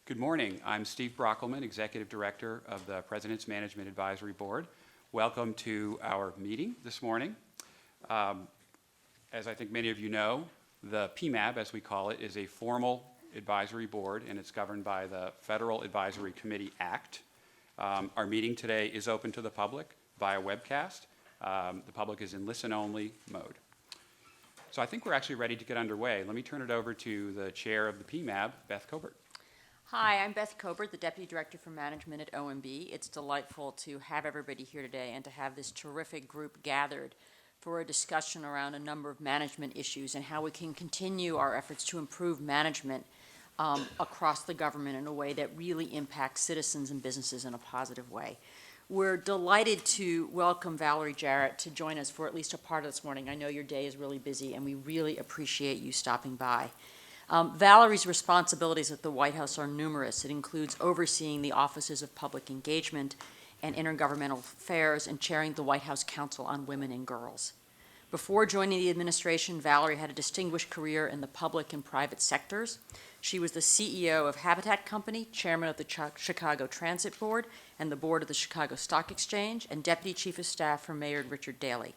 Good morning. I'm Steve Brockelman, Executive Director of the President's Management Advisory Board. Welcome to our meeting this morning. As I think many of you know, the PMAB, as we call it, is a formal advisory board, and it's governed by the Federal Advisory Committee Act. Our meeting today is open to the public via webcast. The public is in listen-only mode. So I think we're actually ready to get underway. Let me turn it over to the chair of the PMAB, Beth Cobert. Hi, I'm Beth Cobert, the Deputy Director for Management at OMB. It's delightful to have everybody here today and to have this terrific group gathered for a discussion around a number of management issues and how we can continue our efforts to improve management across the government in a way that really impacts citizens and businesses in a positive way. We're delighted to welcome Valerie Jarrett to join us for at least a part of this morning. I know your day is really busy, and we really appreciate you stopping by. Valerie's responsibilities at the White House are numerous. It includes overseeing the offices of public engagement and intergovernmental affairs and chairing the White House Council on Women and Girls. Before joining the administration, Valerie had a distinguished career in the public and private sectors. She was the CEO of Habitat Company, chairman of the Chicago Transit Board, and the board of the Chicago Stock Exchange, and deputy chief of staff for Mayor Richard Daley.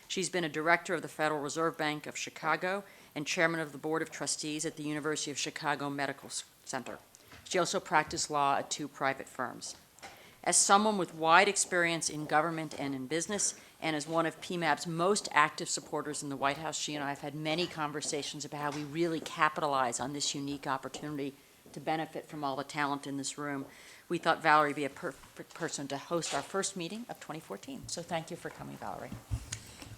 She's been a director of the Federal Reserve Bank of Chicago and chairman of the Board of Trustees at the University of Chicago Medical Center. She also practiced law at 2 private firms. As someone with wide experience in government and in business, and as one of PMAB's most active supporters in the White House, she and I have had many conversations about how we really capitalize on this unique opportunity to benefit from all the talent in this room. We thought Valerie would be a perfect person to host our first meeting of 2014. So thank you for coming, Valerie.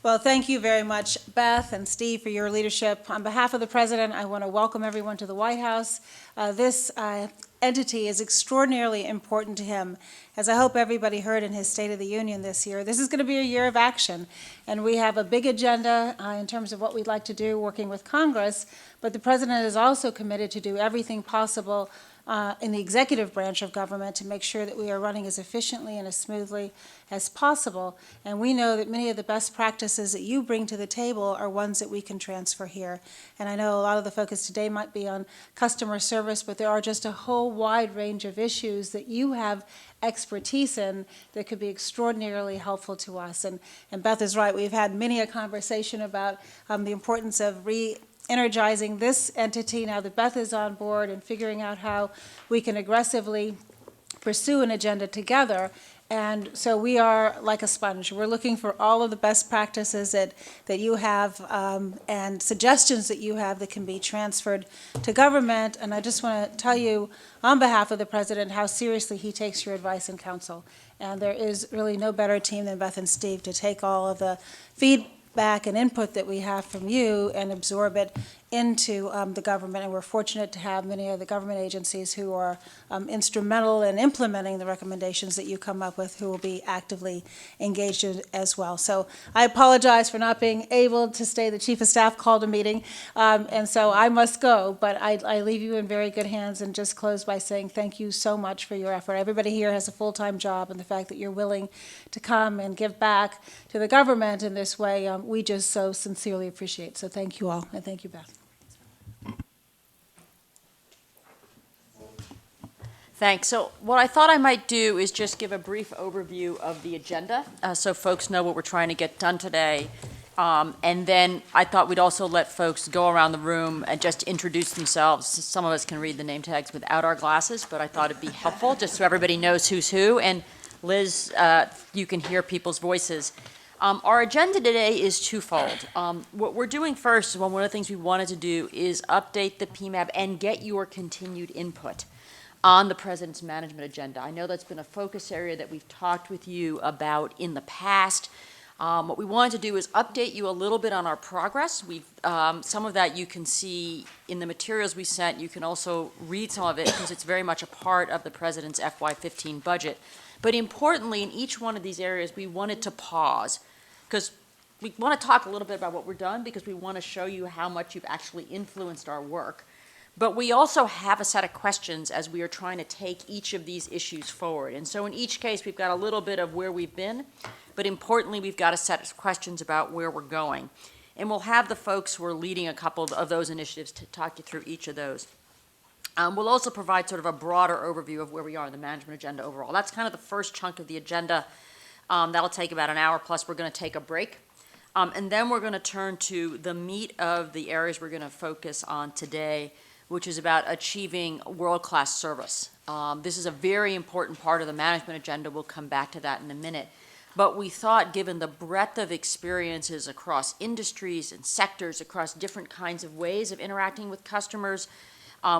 Well, thank you very much, Beth and Steve, for your leadership. On behalf of the President, I want to welcome everyone to the White House. This entity is extraordinarily important to him. As I hope everybody heard in his State of the Union this year, this is going to be a year of action, and we have a big agenda in terms of what we'd like to do working with Congress, but the President is also committed to do everything possible in the executive branch of government to make sure that we are running as efficiently and as smoothly as possible. And we know that many of the best practices that you bring to the table are ones that we can transfer here. And I know a lot of the focus today might be on customer service, but there are just a whole wide range of issues that you have expertise in that could be extraordinarily helpful to us. And Beth is right. We've had many a conversation about the importance of energizing this entity now that Beth is on board and figuring out how we can aggressively pursue an agenda together. And so we are like a sponge. We're looking for all of the best practices that you have and suggestions that you have that can be transferred to government. And I just want to tell you on behalf of the President how seriously he takes your advice and counsel. And there is really no better team than Beth and Steve to take all of the feedback and input that we have from you and absorb it into the government, and we're fortunate to have many of the government agencies who are instrumental in implementing the recommendations that you come up with, who will be actively engaged in as well. So I apologize for not being able to stay. The Chief of Staff called a meeting, and so I must go, but I leave you in very good hands and just close by saying thank you so much for your effort. Everybody here has a full-time job, and the fact that you're willing to come and give back to the government in this way, we just so sincerely appreciate. So thank you all, and thank you, Beth. Thanks. So what I thought I might do is just give a brief overview of the agenda so folks know what we're trying to get done today. And then I thought we'd also let folks go around the room and just introduce themselves. Some of us can read the name tags without our glasses, but I thought it'd be helpful just so everybody knows who's who. And Liz, you can hear people's voices. Our agenda today is twofold. What we're doing first, one of the things we wanted to do is update the PMAB and get your continued input on the President's management agenda. I know that's been a focus area that we've talked with you about in the past. What we wanted to do is update you a little bit on our progress. Some of that you can see in the materials we sent. You can also read some of it because it's very much a part of the President's FY15 budget. But importantly, in each one of these areas, we wanted to pause because we want to talk a little bit about what we're done because we want to show you how much you've actually influenced our work. But we also have a set of questions as we are trying to take each of these issues forward. And so in each case, we've got a little bit of where we've been, but importantly, we've got a set of questions about where we're going. And we'll have the folks who are leading a couple of those initiatives to talk you through each of those. We'll also provide sort of a broader overview of where we are in the management agenda overall. That's kind of the first chunk of the agenda. That'll take about an hour, plus we're going to take a break. And then we're going to turn to the meat of the areas we're going to focus on today, which is about achieving world-class service. This is a very important part of the management agenda. We'll come back to that in a minute. But we thought, given the breadth of experiences across industries and sectors, across different kinds of ways of interacting with customers,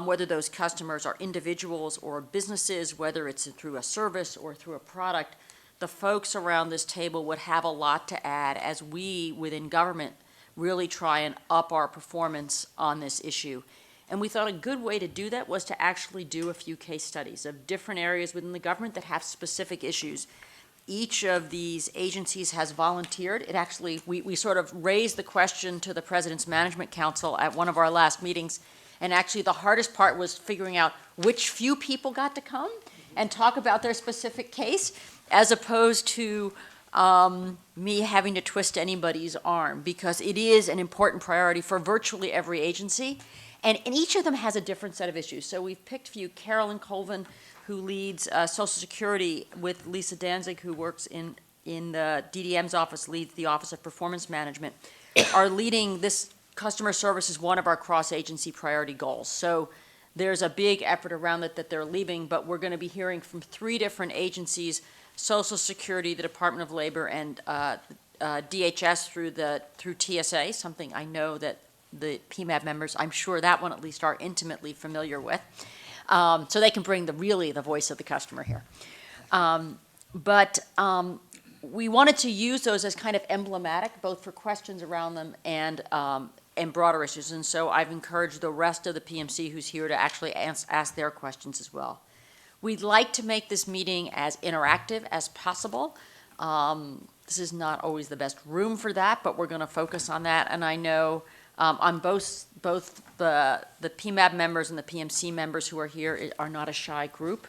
whether those customers are individuals or businesses, whether it's through a service or through a product, the folks around this table would have a lot to add as we, within government, really try and up our performance on this issue. And we thought a good way to do that was to actually do a few case studies of different areas within the government that have specific issues. Each of these agencies has volunteered. It actually, we sort of raised the question to the President's Management Council at one of our last meetings, and actually the hardest part was figuring out which few people got to come and talk about their specific case, as opposed to me having to twist anybody's arm, because it is an important priority for virtually every agency. And each of them has a different set of issues. So we've picked a few. Carolyn Colvin, who leads Social Security, with Lisa Danzig, who works in the DDM's office, leads the Office of Performance Management, are leading this. Customer service is one of our cross-agency priority goals. So there's a big effort around it that they're leading, but we're going to be hearing from 3 different agencies: Social Security, the Department of Labor, and DHS through TSA, something I know that the PMAB members, I'm sure that one at least, are intimately familiar with. So they can bring the voice of the customer here. But we wanted to use those as kind of emblematic, both for questions around them and broader issues. And so I've encouraged the rest of the PMC who's here to actually ask their questions as well. We'd like to make this meeting as interactive as possible. This is not always the best room for that, but we're going to focus on that. And I know on both the PMAB members and the PMC members who are here are not a shy group.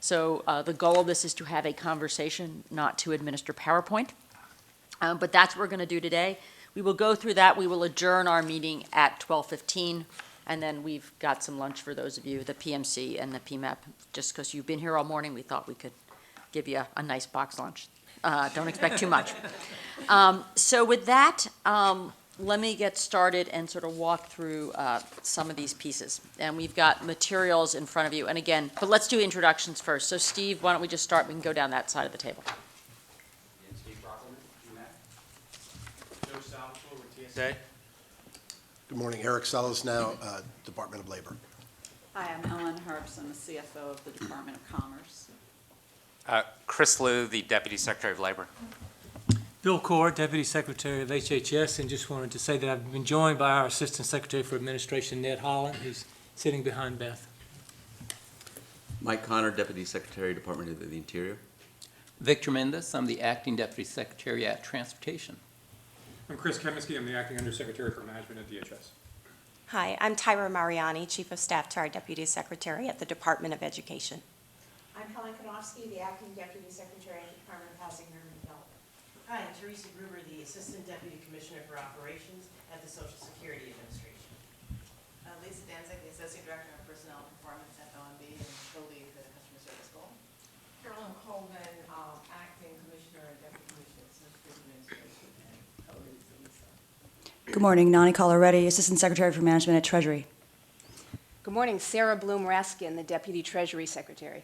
So the goal of this is to have a conversation, not to administer PowerPoint. But that's what we're going to do today. We will go through that. We will adjourn our meeting at 12:15, and then we've got some lunch for those of you, the PMC and the PMAB. Just because you've been here all morning, we thought we could give you a nice box lunch. Don't expect too much. So with that, let me get started and sort of walk through some of these pieces. And we've got materials in front of you. And again, but let's do introductions first. So Steve, why don't we just start? We can go down that side of the table. Steve Brockelman, PMAB. Joe Salvatore with TSA. Good morning, Eric Sellis now, Department of Labor. Hi, I'm Ellen Herbst. I'm the CFO of the Department of Commerce. Chris Liu, the Deputy Secretary of Labor. Bill Core, Deputy Secretary of HHS, and just wanted to say that I've been joined by our Assistant Secretary for Administration, Ned Holland, who's sitting behind Beth. Mike Connor, Deputy Secretary, Department of the Interior. Victor Mendez, I'm the Acting Deputy Secretary at Transportation. I'm Chris Keminsky. I'm the Acting Undersecretary for Management at DHS. Hi, I'm Tyra Mariani, Chief of Staff to our Deputy Secretary at the Department of Education. I'm Helen Konofsky, the Acting Deputy Secretary at the Department of Housing and Urban Development. Hi, I'm Teresa Gruber, the Assistant Deputy Commissioner for Operations at the Social Security Administration. Lisa Danzig, the Associate Director of Personnel Performance at OMB and co-lead for the Customer Service Goal. Carolyn Coleman, Acting Commissioner and Deputy Commissioner at Social Security Administration and co-lead for Lisa. Good morning, Nani Coloretti, Assistant Secretary for Management at Treasury. Good morning, Sarah Bloom-Raskin, the Deputy Treasury Secretary.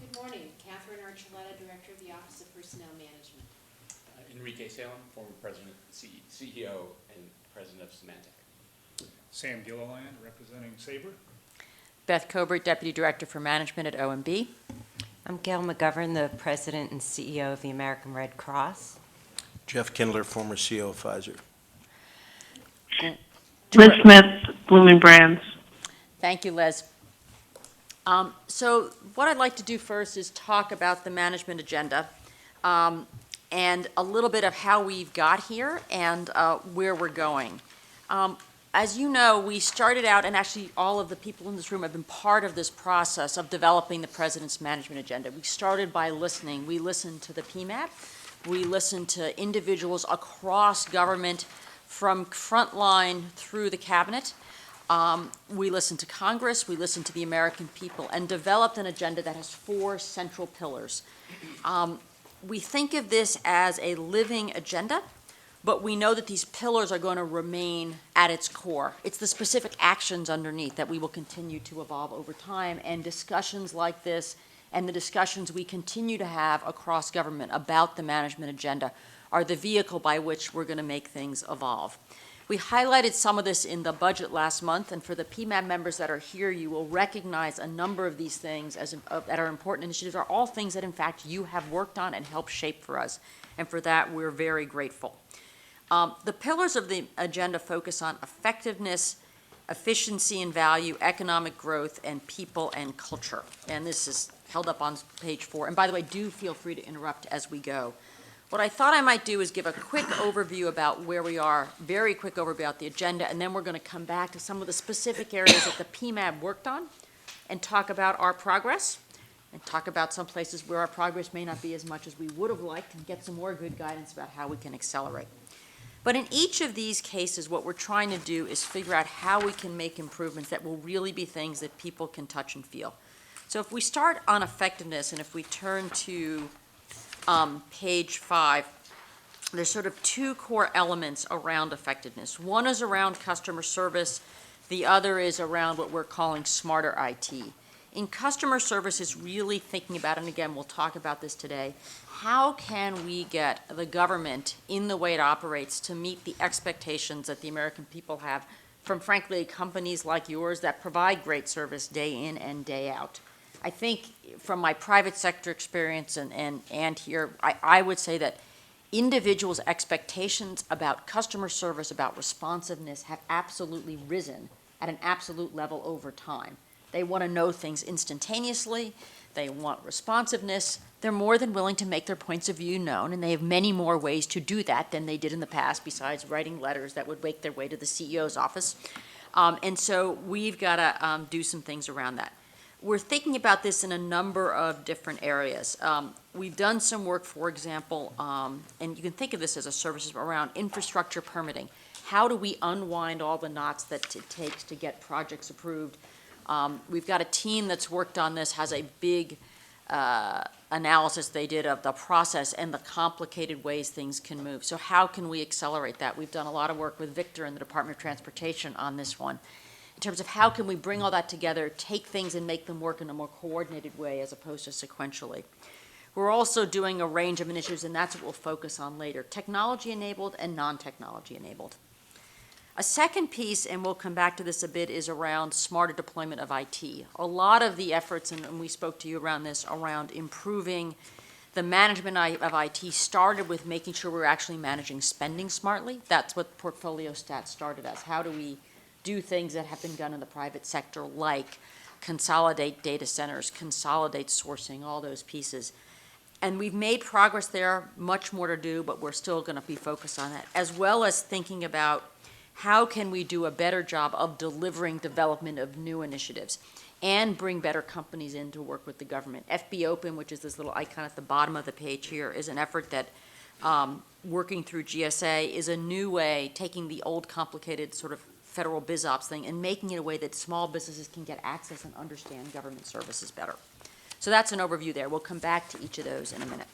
Good morning, Catherine Archuleta, Director of the Office of Personnel Management. Enrique Salem, former President, CEO, and President of Symantec. Sam Gilliland, representing Sabre. Beth Cobert, Deputy Director for Management at OMB. I'm Gail McGovern, the President and CEO of the American Red Cross. Jeff Kindler, former CEO of Pfizer. Liz Smith, Blooming Brands. Thank you, Liz. So what I'd like to do first is talk about the management agenda and a little bit of how we've got here and where we're going. As you know, we started out, and actually all of the people in this room have been part of this process of developing the President's management agenda. We started by listening. We listened to the PMAB. We listened to individuals across government from frontline through the cabinet. We listened to Congress, we listened to the American people, and developed an agenda that has 4 central pillars. We think of this as a living agenda, but we know that these pillars are going to remain at its core. It's the specific actions underneath that we will continue to evolve over time, and discussions like this and the discussions we continue to have across government about the management agenda are the vehicle by which we're going to make things evolve. We highlighted some of this in the budget last month, and for the PMAB members that are here, you will recognize a number of these things that are important initiatives are all things that, in fact, you have worked on and helped shape for us, and for that, we're very grateful. The pillars of the agenda focus on effectiveness, efficiency and value, economic growth, and people and culture. And this is held up on page 4. And by the way, do feel free to interrupt as we go. What I thought I might do is give a quick overview about where we are, very quick overview about the agenda, and then we're going to come back to some of the specific areas that the PMAB worked on and talk about our progress and talk about some places where our progress may not be as much as we would have liked and get some more good guidance about how we can accelerate. But in each of these cases, what we're trying to do is figure out how we can make improvements that will really be things that people can touch and feel. So if we start on effectiveness, and if we turn to page 5, there's sort of 2 core elements around effectiveness. One is around customer service. The other is around what we're calling smarter IT. In customer service is really thinking about, and again, we'll talk about this today, how can we get the government in the way it operates to meet the expectations that the American people have from, frankly, companies like yours that provide great service day in and day out. I think from my private sector experience and here, I would say that individuals' expectations about customer service, about responsiveness, have absolutely risen at an absolute level over time. They want to know things instantaneously. They want responsiveness. They're more than willing to make their points of view known, and they have many more ways to do that than they did in the past, besides writing letters that would make their way to the CEO's office. And so we've got to do some things around that. We're thinking about this in a number of different areas. We've done some work, for example, and you can think of this as a service around infrastructure permitting. How do we unwind all the knots that it takes to get projects approved? We've got a team that's worked on this, has a big analysis they did of the process and the complicated ways things can move. So how can we accelerate that? We've done a lot of work with Victor and the Department of Transportation on this one, in terms of how can we bring all that together, take things and make them work in a more coordinated way as opposed to sequentially. We're also doing a range of initiatives, and that's what we'll focus on later, technology-enabled and non-technology-enabled. A second piece, and we'll come back to this a bit, is around smarter deployment of IT. A lot of the efforts, and we spoke to you around this, around improving the management of IT started with making sure we're actually managing spending smartly. That's what Portfolio Stats started as. How do we do things that have been done in the private sector, like consolidate data centers, consolidate sourcing, all those pieces. And we've made progress there, much more to do, but we're still going to be focused on that, as well as thinking about how can we do a better job of delivering development of new initiatives and bring better companies in to work with the government. FB Open, which is this little icon at the bottom of the page here, is an effort that working through GSA is a new way, taking the old complicated sort of federal biz ops thing and making it a way that small businesses can get access and understand government services better. So that's an overview there. We'll come back to each of those in a minute.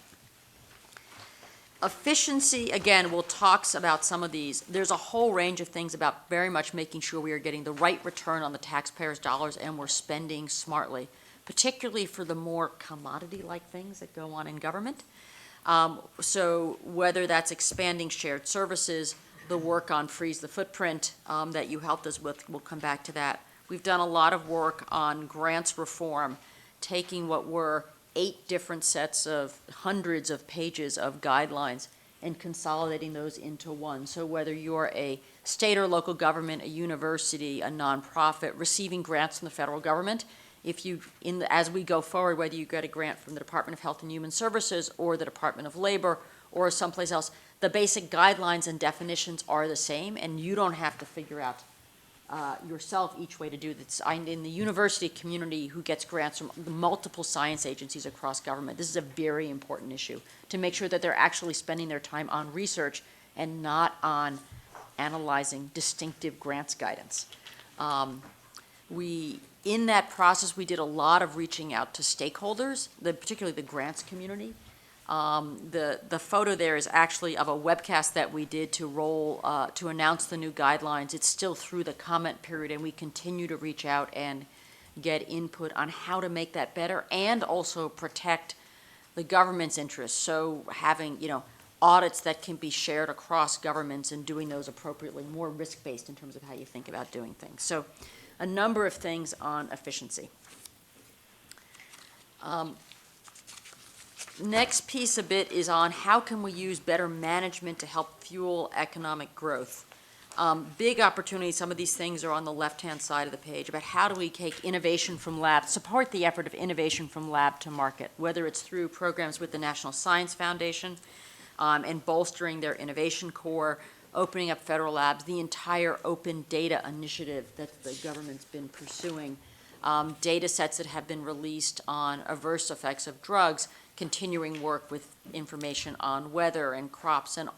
Efficiency, again, we'll talk about some of these. There's a whole range of things about very much making sure we are getting the right return on the taxpayers' dollars and we're spending smartly, particularly for the more commodity-like things that go on in government. So whether that's expanding shared services, the work on Freeze the Footprint that you helped us with, we'll come back to that. We've done a lot of work on grants reform, taking what were 8 different sets of hundreds of pages of guidelines and consolidating those into one. So whether you're a state or local government, a university, a nonprofit, receiving grants from the federal government, if you, as we go forward, whether you get a grant from the Department of Health and Human Services or the Department of Labor or someplace else, the basic guidelines and definitions are the same, and you don't have to figure out yourself each way to do this. In the university community who gets grants from the multiple science agencies across government, this is a very important issue to make sure that they're actually spending their time on research and not on analyzing distinctive grants guidance. In that process, we did a lot of reaching out to stakeholders, particularly the grants community. The photo there is actually of a webcast that we did to announce the new guidelines. It's still through the comment period, and we continue to reach out and get input on how to make that better and also protect the government's interests. So having, audits that can be shared across governments and doing those appropriately, more risk-based in terms of how you think about doing things. So a number of things on efficiency. Next piece a bit is on how can we use better management to help fuel economic growth. Big opportunities, some of these things are on the left-hand side of the page, about how do we take innovation from lab, support the effort of innovation from lab to market, whether it's through programs with the National Science Foundation and bolstering their innovation core, opening up federal labs, the entire open data initiative that the government's been pursuing, data sets that have been released on adverse effects of drugs, continuing work with information on weather and crops and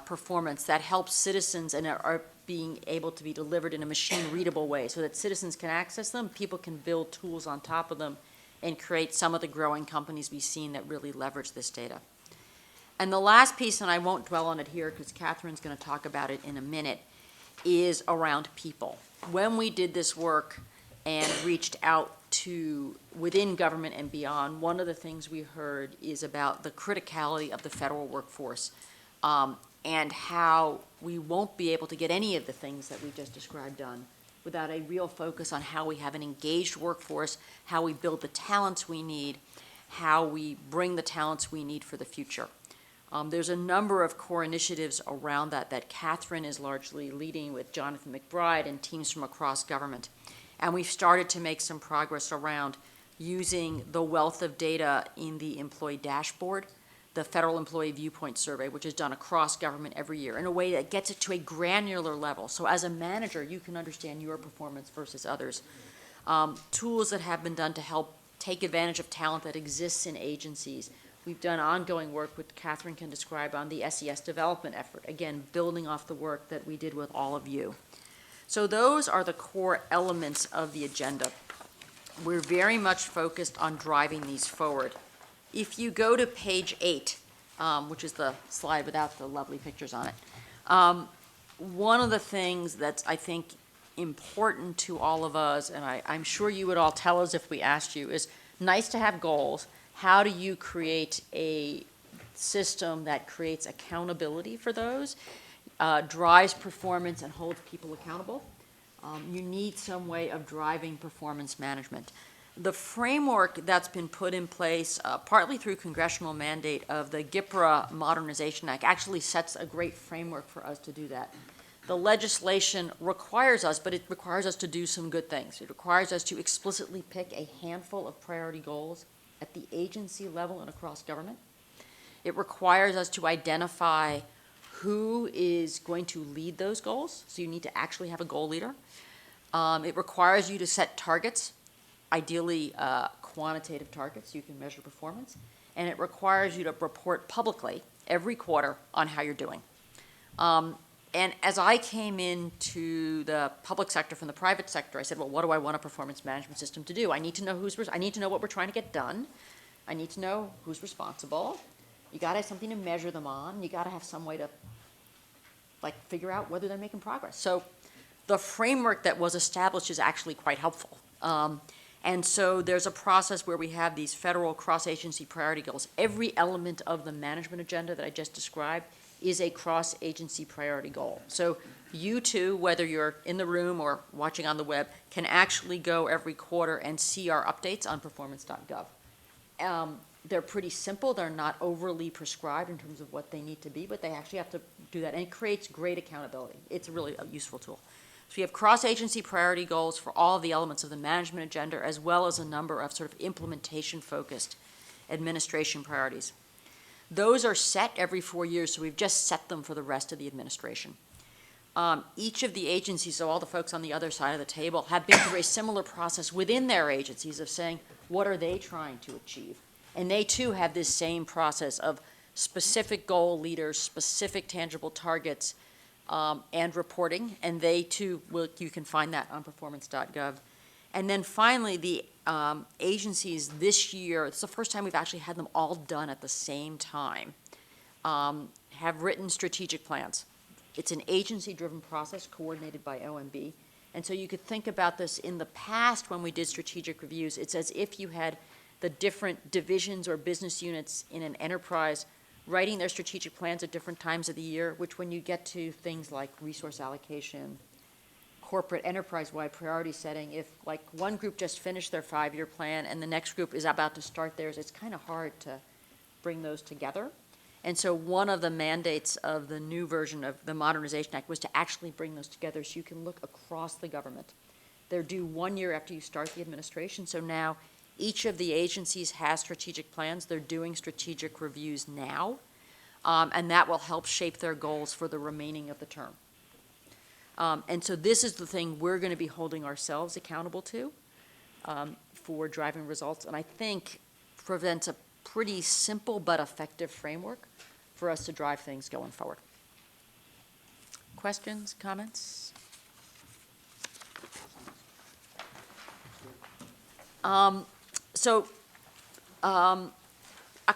performance that helps citizens and are being able to be delivered in a machine-readable way so that citizens can access them, people can build tools on top of them, and create some of the growing companies we've seen that really leverage this data. And the last piece, and I won't dwell on it here because Catherine's going to talk about it in a minute, is around people. When we did this work and reached out to within government and beyond, one of the things we heard is about the criticality of the federal workforce and how we won't be able to get any of the things that we just described done without a real focus on how we have an engaged workforce, how we build the talents we need, how we bring the talents we need for the future. There's a number of core initiatives around that Catherine is largely leading with Jonathan McBride and teams from across government. And we've started to make some progress around using the wealth of data in the employee dashboard, the Federal Employee Viewpoint Survey, which is done across government every year in a way that gets it to a granular level. So as a manager, you can understand your performance versus others. Tools that have been done to help take advantage of talent that exists in agencies. We've done ongoing work, which Catherine can describe, on the SES development effort, again, building off the work that we did with all of you. So those are the core elements of the agenda. We're very much focused on driving these forward. If you go to page 8, which is the slide without the lovely pictures on it, one of the things that's, I think, important to all of us, and I'm sure you would all tell us if we asked you, is nice to have goals. How do you create a system that creates accountability for those, drives performance, and holds people accountable? You need some way of driving performance management. The framework that's been put in place, partly through congressional mandate of the GIPRA Modernization Act, actually sets a great framework for us to do that. The legislation requires us, but it requires us to do some good things. It requires us to explicitly pick a handful of priority goals at the agency level and across government. It requires us to identify who is going to lead those goals, so you need to actually have a goal leader. It requires you to set targets, ideally quantitative targets so you can measure performance, and it requires you to report publicly every quarter on how you're doing. And as I came into the public sector from the private sector, I said, well, what do I want a performance management system to do? I need to know I need to know what we're trying to get done. I need to know who's responsible. You got to have something to measure them on. You got to have some way to figure out whether they're making progress. So the framework that was established is actually quite helpful. And so there's a process where we have these federal cross-agency priority goals. Every element of the management agenda that I just described is a cross-agency priority goal. So you too, whether you're in the room or watching on the web, can actually go every quarter and see our updates on performance.gov. They're pretty simple. They're not overly prescribed in terms of what they need to be, but they actually have to do that, and it creates great accountability. It's really a useful tool. So we have cross-agency priority goals for all of the elements of the management agenda, as well as a number of sort of implementation-focused administration priorities. Those are set every 4 years, so we've just set them for the rest of the administration. Each of the agencies, so all the folks on the other side of the table, have been through a similar process within their agencies of saying, what are they trying to achieve? And they too have this same process of specific goal leaders, specific tangible targets, and reporting, and they too you can find that on performance.gov. And then finally, the agencies this year, it's the first time we've actually had them all done at the same time, have written strategic plans. It's an agency-driven process coordinated by OMB. And so you could think about this in the past when we did strategic reviews. It's as if you had the different divisions or business units in an enterprise writing their strategic plans at different times of the year, which when you get to things like resource allocation, corporate enterprise-wide priority setting, if like one group just finished their 5-year plan and the next group is about to start theirs, it's kind of hard to bring those together. And so one of the mandates of the new version of the Modernization Act was to actually bring those together so you can look across the government. They're due 1 year after you start the administration, so now each of the agencies has strategic plans. They're doing strategic reviews now, and that will help shape their goals for the remaining of the term. And so this is the thing we're going to be holding ourselves accountable to for driving results, and I think presents a pretty simple but effective framework for us to drive things going forward. Questions, comments? A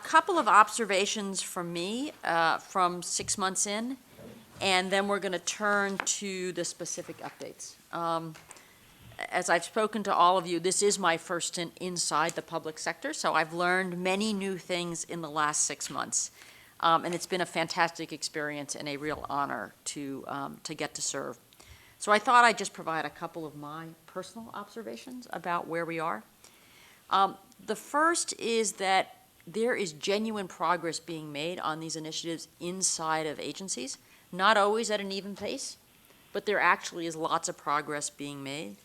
couple of observations from me from 6 months in, and then we're going to turn to the specific updates. As I've spoken to all of you, this is my first stint inside the public sector, so I've learned many new things in the last 6 months. And it's been a fantastic experience and a real honor to get to serve. So I thought I'd just provide a couple of my personal observations about where we are. The first is that there is genuine progress being made on these initiatives inside of agencies, not always at an even pace, but there actually is lots of progress being made.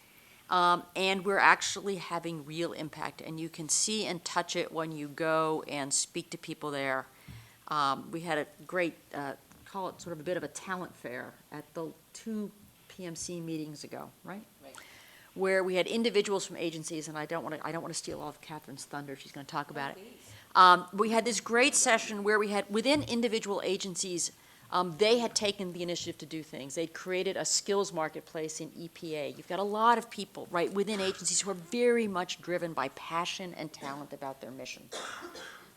And we're actually having real impact, and you can see and touch it when you go and speak to people there. We had a great, call it sort of a bit of a talent fair at the 2 PMC meetings ago, right? Where we had individuals from agencies, and I don't want to steal all of Catherine's thunder. She's going to talk about it. We had this great session where we had within individual agencies. They had taken the initiative to do things. They'd created a skills marketplace in EPA. You've got a lot of people, right, within agencies who are very much driven by passion and talent about their mission.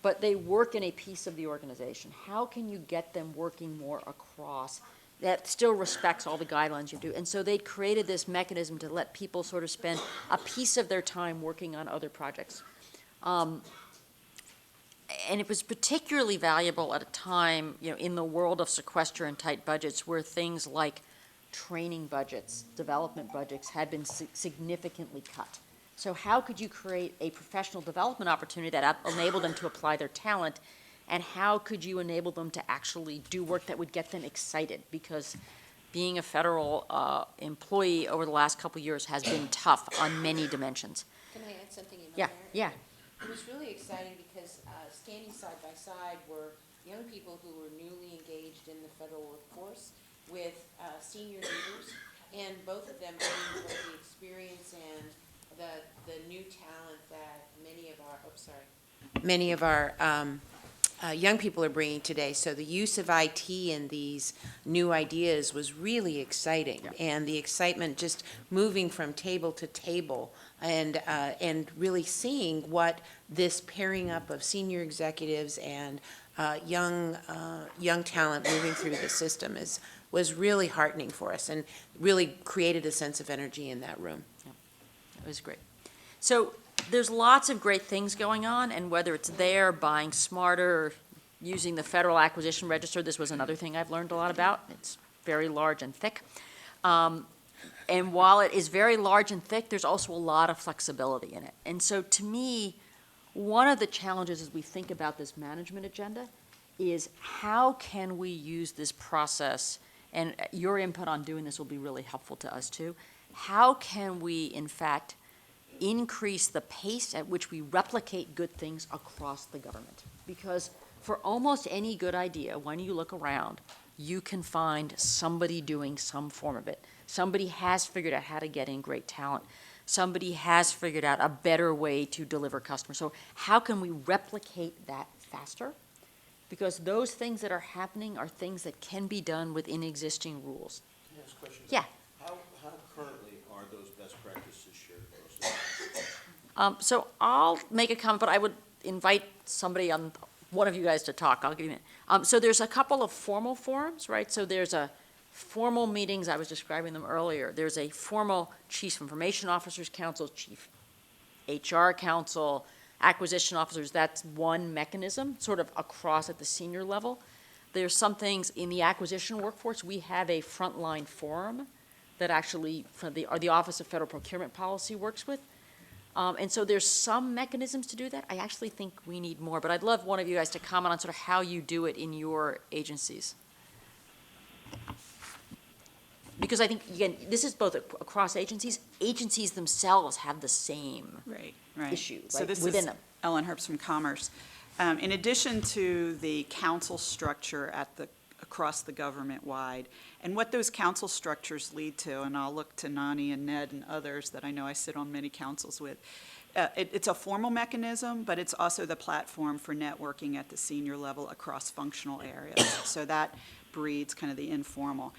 But they work in a piece of the organization. How can you get them working more across that still respects all the guidelines you do? And so they'd created this mechanism to let people sort of spend a piece of their time working on other projects. And it was particularly valuable at a time, in the world of sequester and tight budgets where things like training budgets, development budgets had been significantly cut. So how could you create a professional development opportunity that enabled them to apply their talent, and how could you enable them to actually do work that would get them excited? Because being a federal employee over the last couple of years has been tough on many dimensions. Can I add something in Yeah, there? yeah. It was really exciting because standing side by side were young people who were newly engaged in the federal workforce with senior leaders, and both of them bringing both the experience and the new talent that many of our young people are bringing today. So the use of IT in these new ideas was really exciting, and the excitement just moving from table to table and really seeing what this pairing up of senior executives and young talent moving through the system was really heartening for us, and really created a sense of energy in that room. It was great. So there's lots of great things going on, and whether it's there, buying smarter, or using the Federal Acquisition Register, this was another thing I've learned a lot about. It's very large and thick. And while it is very large and thick, there's also a lot of flexibility in it. And so to me, one of the challenges as we think about this management agenda is how can we use this process, and your input on doing this will be really helpful to us too. How can we, in fact, increase the pace at which we replicate good things across the government? Because for almost any good idea, when you look around, you can find somebody doing some form of it. Somebody has figured out how to get in great talent. Somebody has figured out a better way to deliver customers. So how can we replicate that faster because those things that are happening are things that can be done within existing rules. Can I ask a question? Yeah. How currently are those best practices shared across the So I'll make a comment, but I would invite somebody on, one of you guys to talk. I'll give you a minute. So there's a couple of formal forums, right? So there's a formal meetings, I was describing them earlier. There's a formal Chief Information Officers Council, Chief HR Council, acquisition officers. That's one mechanism, sort of across at the senior level. There's some things in the acquisition workforce. We have a frontline forum that actually the Office of Federal Procurement Policy works with. And so there's some mechanisms to do that. I actually think we need more, but I'd love one of you guys to comment on sort of how you do it in your agencies. Because I think, again, this is both across agencies. Agencies themselves have the same issue, So right, this within is them. Ellen Herbst from Commerce. In addition to the council structure across the government-wide, and what those council structures lead to, and I'll look to Nani and Ned and others that I know I sit on many councils with, it's a formal mechanism, but it's also the platform for networking at the senior level across functional areas. So that breeds kind of the informal.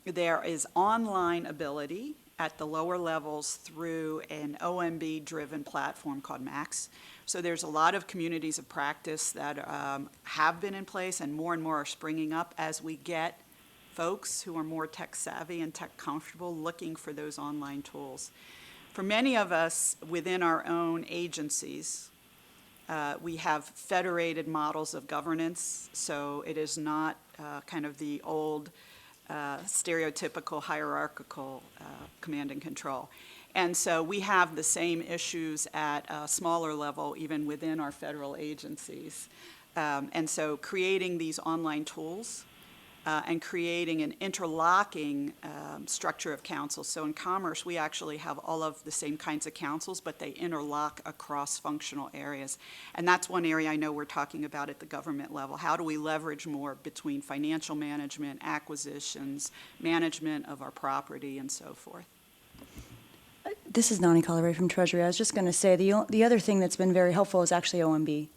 There is online ability at the lower levels through an OMB-driven platform called MAX. So there's a lot of communities of practice that have been in place, and more are springing up as we get folks who are more tech savvy and tech comfortable looking for those online tools. For many of us within our own agencies, we have federated models of governance, so it is not kind of the old stereotypical hierarchical command and control. And so we have the same issues at a smaller level, even within our federal agencies. And so creating these online tools and creating an interlocking structure of councils. So in Commerce, we actually have all of the same kinds of councils, but they interlock across functional areas. And that's one area I know we're talking about at the government level. How do we leverage more between financial management, acquisitions, management of our property, and so forth? This is Nani Colleray from Treasury. I was just going to say the other thing that's been very helpful is actually OMB,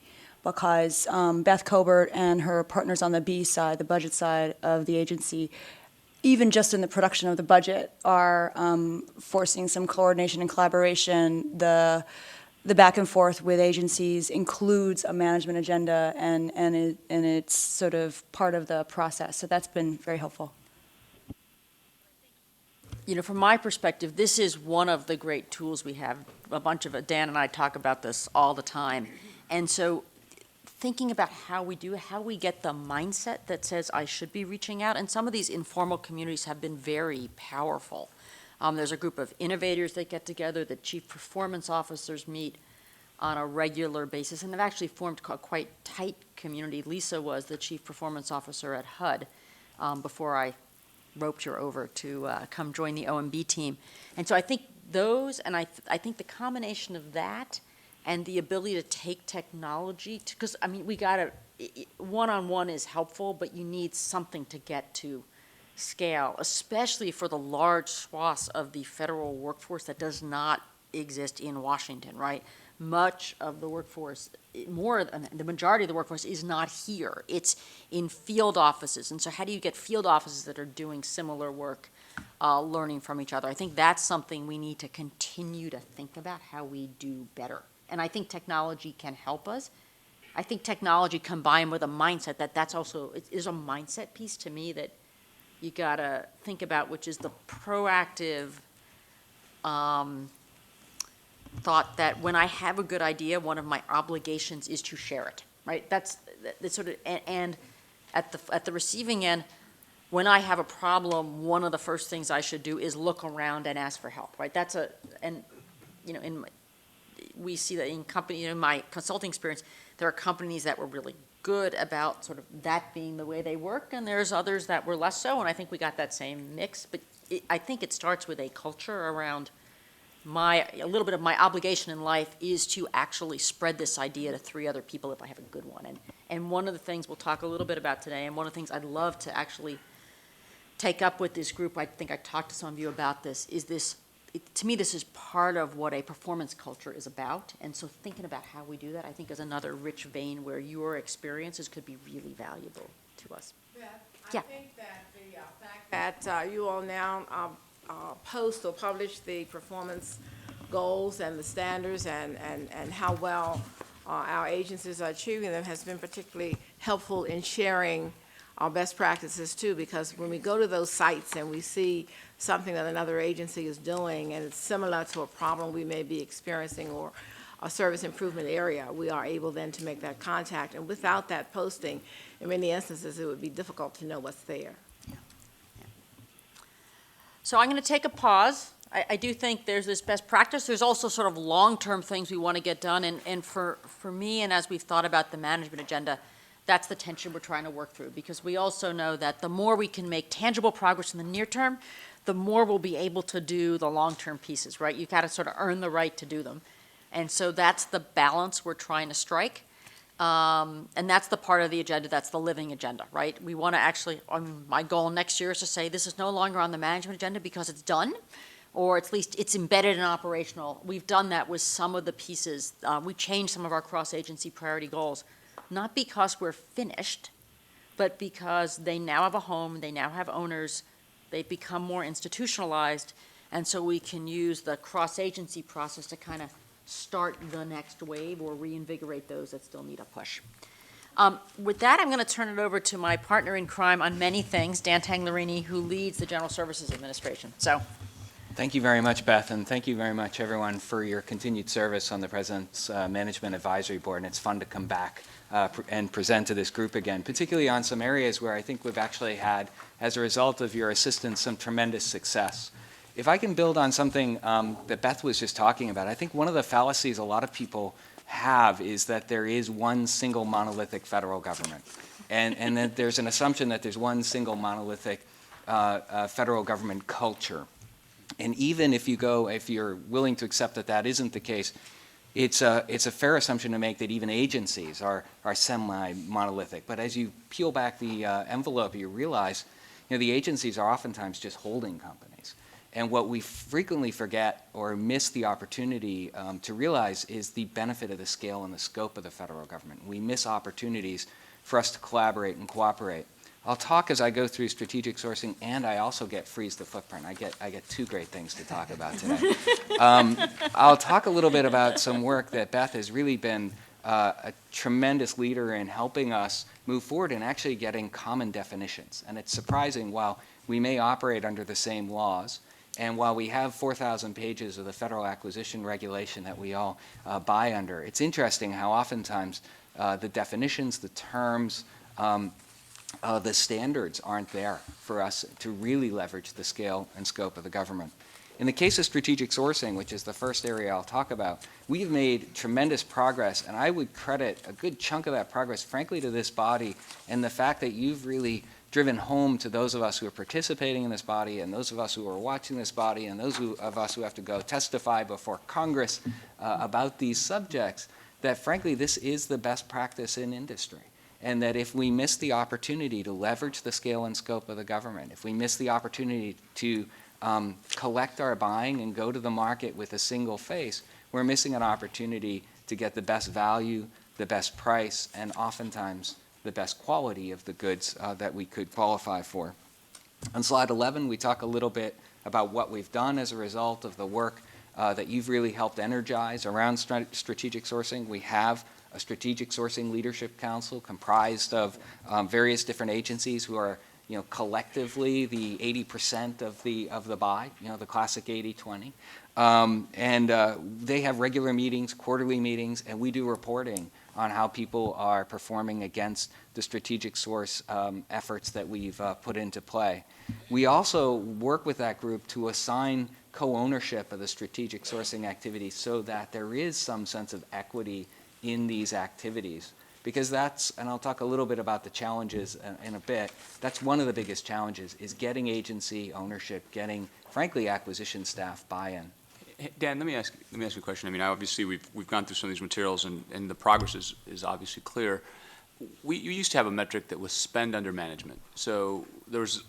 because Beth Colbert and her partners on the B side, the budget side of the agency, even just in the production of the budget, are forcing some coordination and collaboration. The back and forth with agencies includes a management agenda, and it's sort of part of the process. So that's been very helpful. You know, from my perspective, this is one of the great tools we have. A bunch of Dan and I talk about this all the time. And so thinking about how we get the mindset that says I should be reaching out, and some of these informal communities have been very powerful. There's a group of innovators that get together, the chief performance officers meet on a regular basis, and they've actually formed a quite tight community. Lisa was the chief performance officer at HUD before I roped her over to come join the OMB team. And so I think those, and I think the combination of that and the ability to take technology, because, I mean, we got to, one-on-one is helpful, but you need something to get to scale, especially for the large swaths of the federal workforce that does not exist in Washington, right? Much of the workforce, more than the majority of the workforce, is not here. It's in field offices. And so how do you get field offices that are doing similar work, learning from each other? I think that's something we need to continue to think about, how we do better. And I think technology can help us. I think technology combined with a mindset, that's also, it is a mindset piece to me that you gotta think about, which is the proactive thought that when I have a good idea, one of my obligations is to share it, right? That's sort of, and at the receiving end, when I have a problem, one of the first things I should do is look around and ask for help, right? We see that in my consulting experience, there are companies that were really good about sort of that being the way they work, and there's others that were less so, and I think we got that same mix. But I think it starts with a culture around a little bit of my obligation in life is to actually spread this idea to 3 other people if I have a good one. And one of the things we'll talk a little bit about today, and one of the things I'd love to actually take up with this group, I think I talked to some of you about this, is this to me, this is part of what a performance culture is about. And so thinking about how we do that, I think is another rich vein where your experiences could be really valuable to us. Beth, Yeah. I think that the fact that you all now post or publish the performance goals and the standards and how well our agencies are achieving them has been particularly helpful in sharing our best practices too, because when we go to those sites and we see something that another agency is doing and it's similar to a problem we may be experiencing or a service improvement area, we are able then to make that contact. And without that posting, in many instances, it would be difficult to know what's there. So I'm going to take a pause. I do think there's this best practice. There's also sort of long-term things we want to get done. And for me, and as we've thought about the management agenda, that's the tension we're trying to work through. Because we also know that the more we can make tangible progress in the near term, the more we'll be able to do the long-term pieces, right? You've got to sort of earn the right to do them. And so that's the balance we're trying to strike. And that's the part of the agenda that's the living agenda, right? We want to actually, my goal next year is to say this is no longer on the management agenda because it's done, or at least it's embedded and operational. We've done that with some of the pieces. We changed some of our cross-agency priority goals, not because we're finished, but because they now have a home, they now have owners, they've become more institutionalized, and so we can use the cross-agency process to kind of start the next wave or reinvigorate those that still need a push. With that, I'm going to turn it over to my partner in crime on many things, Dan Tanglerini, who leads the General Services Administration. So, thank you very much, Beth, and thank you very much, everyone, for your continued service on the President's Management Advisory Board. And it's fun to come back and present to this group again, particularly on some areas where I think we've actually had, as a result of your assistance, some tremendous success. If I can build on something that Beth was just talking about, I think one of the fallacies a lot of people have is that there is one single monolithic federal government, and that there's an assumption that there's one single monolithic federal government culture. And even if you're willing to accept that that isn't the case, it's a fair assumption to make that even agencies are semi-monolithic. But as you peel back the envelope, you realize, the agencies are oftentimes just holding companies. And what we frequently forget or miss the opportunity to realize is the benefit of the scale and the scope of the federal government. We miss opportunities for us to collaborate and cooperate. I'll talk as I go through strategic sourcing, and I also get freeze the footprint. I get two great things to talk about today. I'll talk a little bit about some work that Beth has really been a tremendous leader in helping us move forward and actually getting common definitions. And it's surprising, while we may operate under the same laws, and while we have 4,000 pages of the federal acquisition regulation that we all buy under, it's interesting how oftentimes the definitions, the terms, the standards aren't there for us to really leverage the scale and scope of the government. In the case of strategic sourcing, which is the first area I'll talk about, we've made tremendous progress, and I would credit a good chunk of that progress, frankly, to this body and the fact that you've really driven home to those of us who are participating in this body and those of us who are watching this body and those of us who have to go testify before Congress about these subjects, that frankly this is the best practice in industry. And that if we miss the opportunity to leverage the scale and scope of the government, if we miss the opportunity to collect our buying and go to the market with a single face, we're missing an opportunity to get the best value, the best price, and oftentimes the best quality of the goods that we could qualify for. On slide 11, we talk a little bit about what we've done as a result of the work that you've really helped energize around strategic sourcing. We have a strategic sourcing leadership council comprised of various different agencies who are, collectively the 80% of the buy, the classic 80-20. They have regular meetings, quarterly meetings, and we do reporting on how people are performing against the strategic source efforts that we've put into play. We also work with that group to assign co-ownership of the strategic sourcing activities so that there is some sense of equity in these activities. Because that's, and I'll talk a little bit about the challenges in a bit, that's one of the biggest challenges, is getting agency ownership, getting, frankly, acquisition staff buy-in. Dan, let me ask you a question. I mean, obviously we've gone through some of these materials, and the progress is obviously clear. You used to have a metric that was spend under management. So there was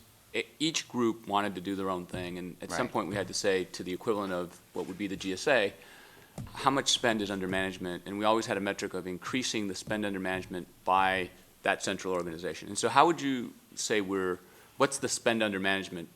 each group wanted to do their own thing, and at some Right. point we had to say to the equivalent of what would be the GSA, how much spend is under management, and we always had a metric of increasing the spend under management by that central organization. And so how would you say what's the spend under management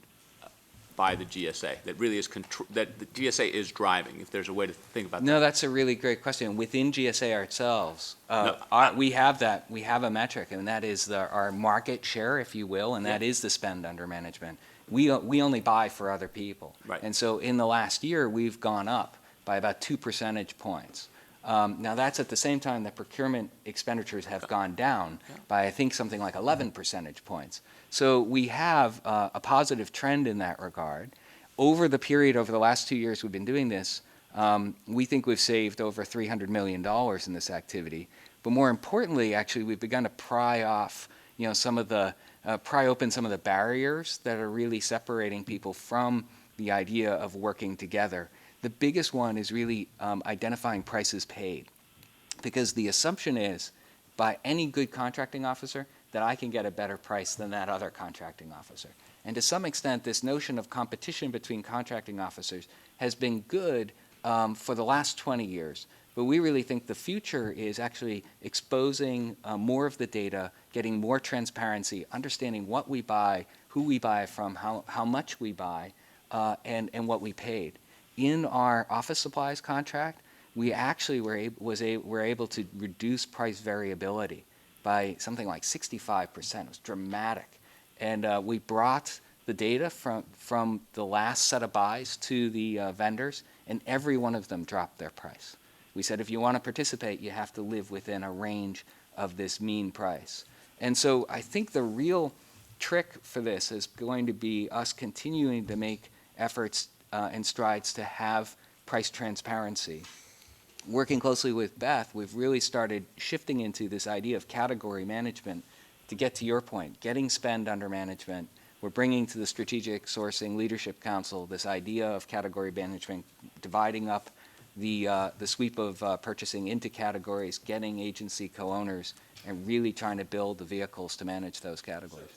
by the GSA that really is that the GSA is driving, if there's a way to think about that? No, that's a really great question. Within GSA ourselves, No, we have that. We have a metric, and that is our market share, if you will, and that is the spend under management. We only buy for other people. Right. And so in the last year, we've gone up by about 2 percentage points. Now, that's at the same time that procurement expenditures have gone down by, I think, something like 11 percentage points. So we have a positive trend in that regard. Over the last 2 years we've been doing this, we think we've saved over $300 million in this activity. But more importantly, actually, we've begun to pry open some of the barriers that are really separating people from the idea of working together. The biggest one is really identifying prices paid, because the assumption is, by any good contracting officer, that I can get a better price than that other contracting officer. And to some extent, this notion of competition between contracting officers has been good for the last 20 years. But we really think the future is actually exposing more of the data, getting more transparency, understanding what we buy, who we buy from, how much we buy, and what we paid. In our office supplies contract, we actually were able to reduce price variability by something like 65%. It was dramatic. And we brought the data from the last set of buys to the vendors, and every one of them dropped their price. We said, if you want to participate, you have to live within a range of this mean price. And so I think the real trick for this is going to be us continuing to make efforts and strides to have price transparency. Working closely with Beth, we've really started shifting into this idea of category management to get to your point, getting spend under management. We're bringing to the Strategic Sourcing Leadership Council this idea of category management, dividing up the sweep of purchasing into categories, getting agency co-owners, and really trying to build the vehicles to manage those categories.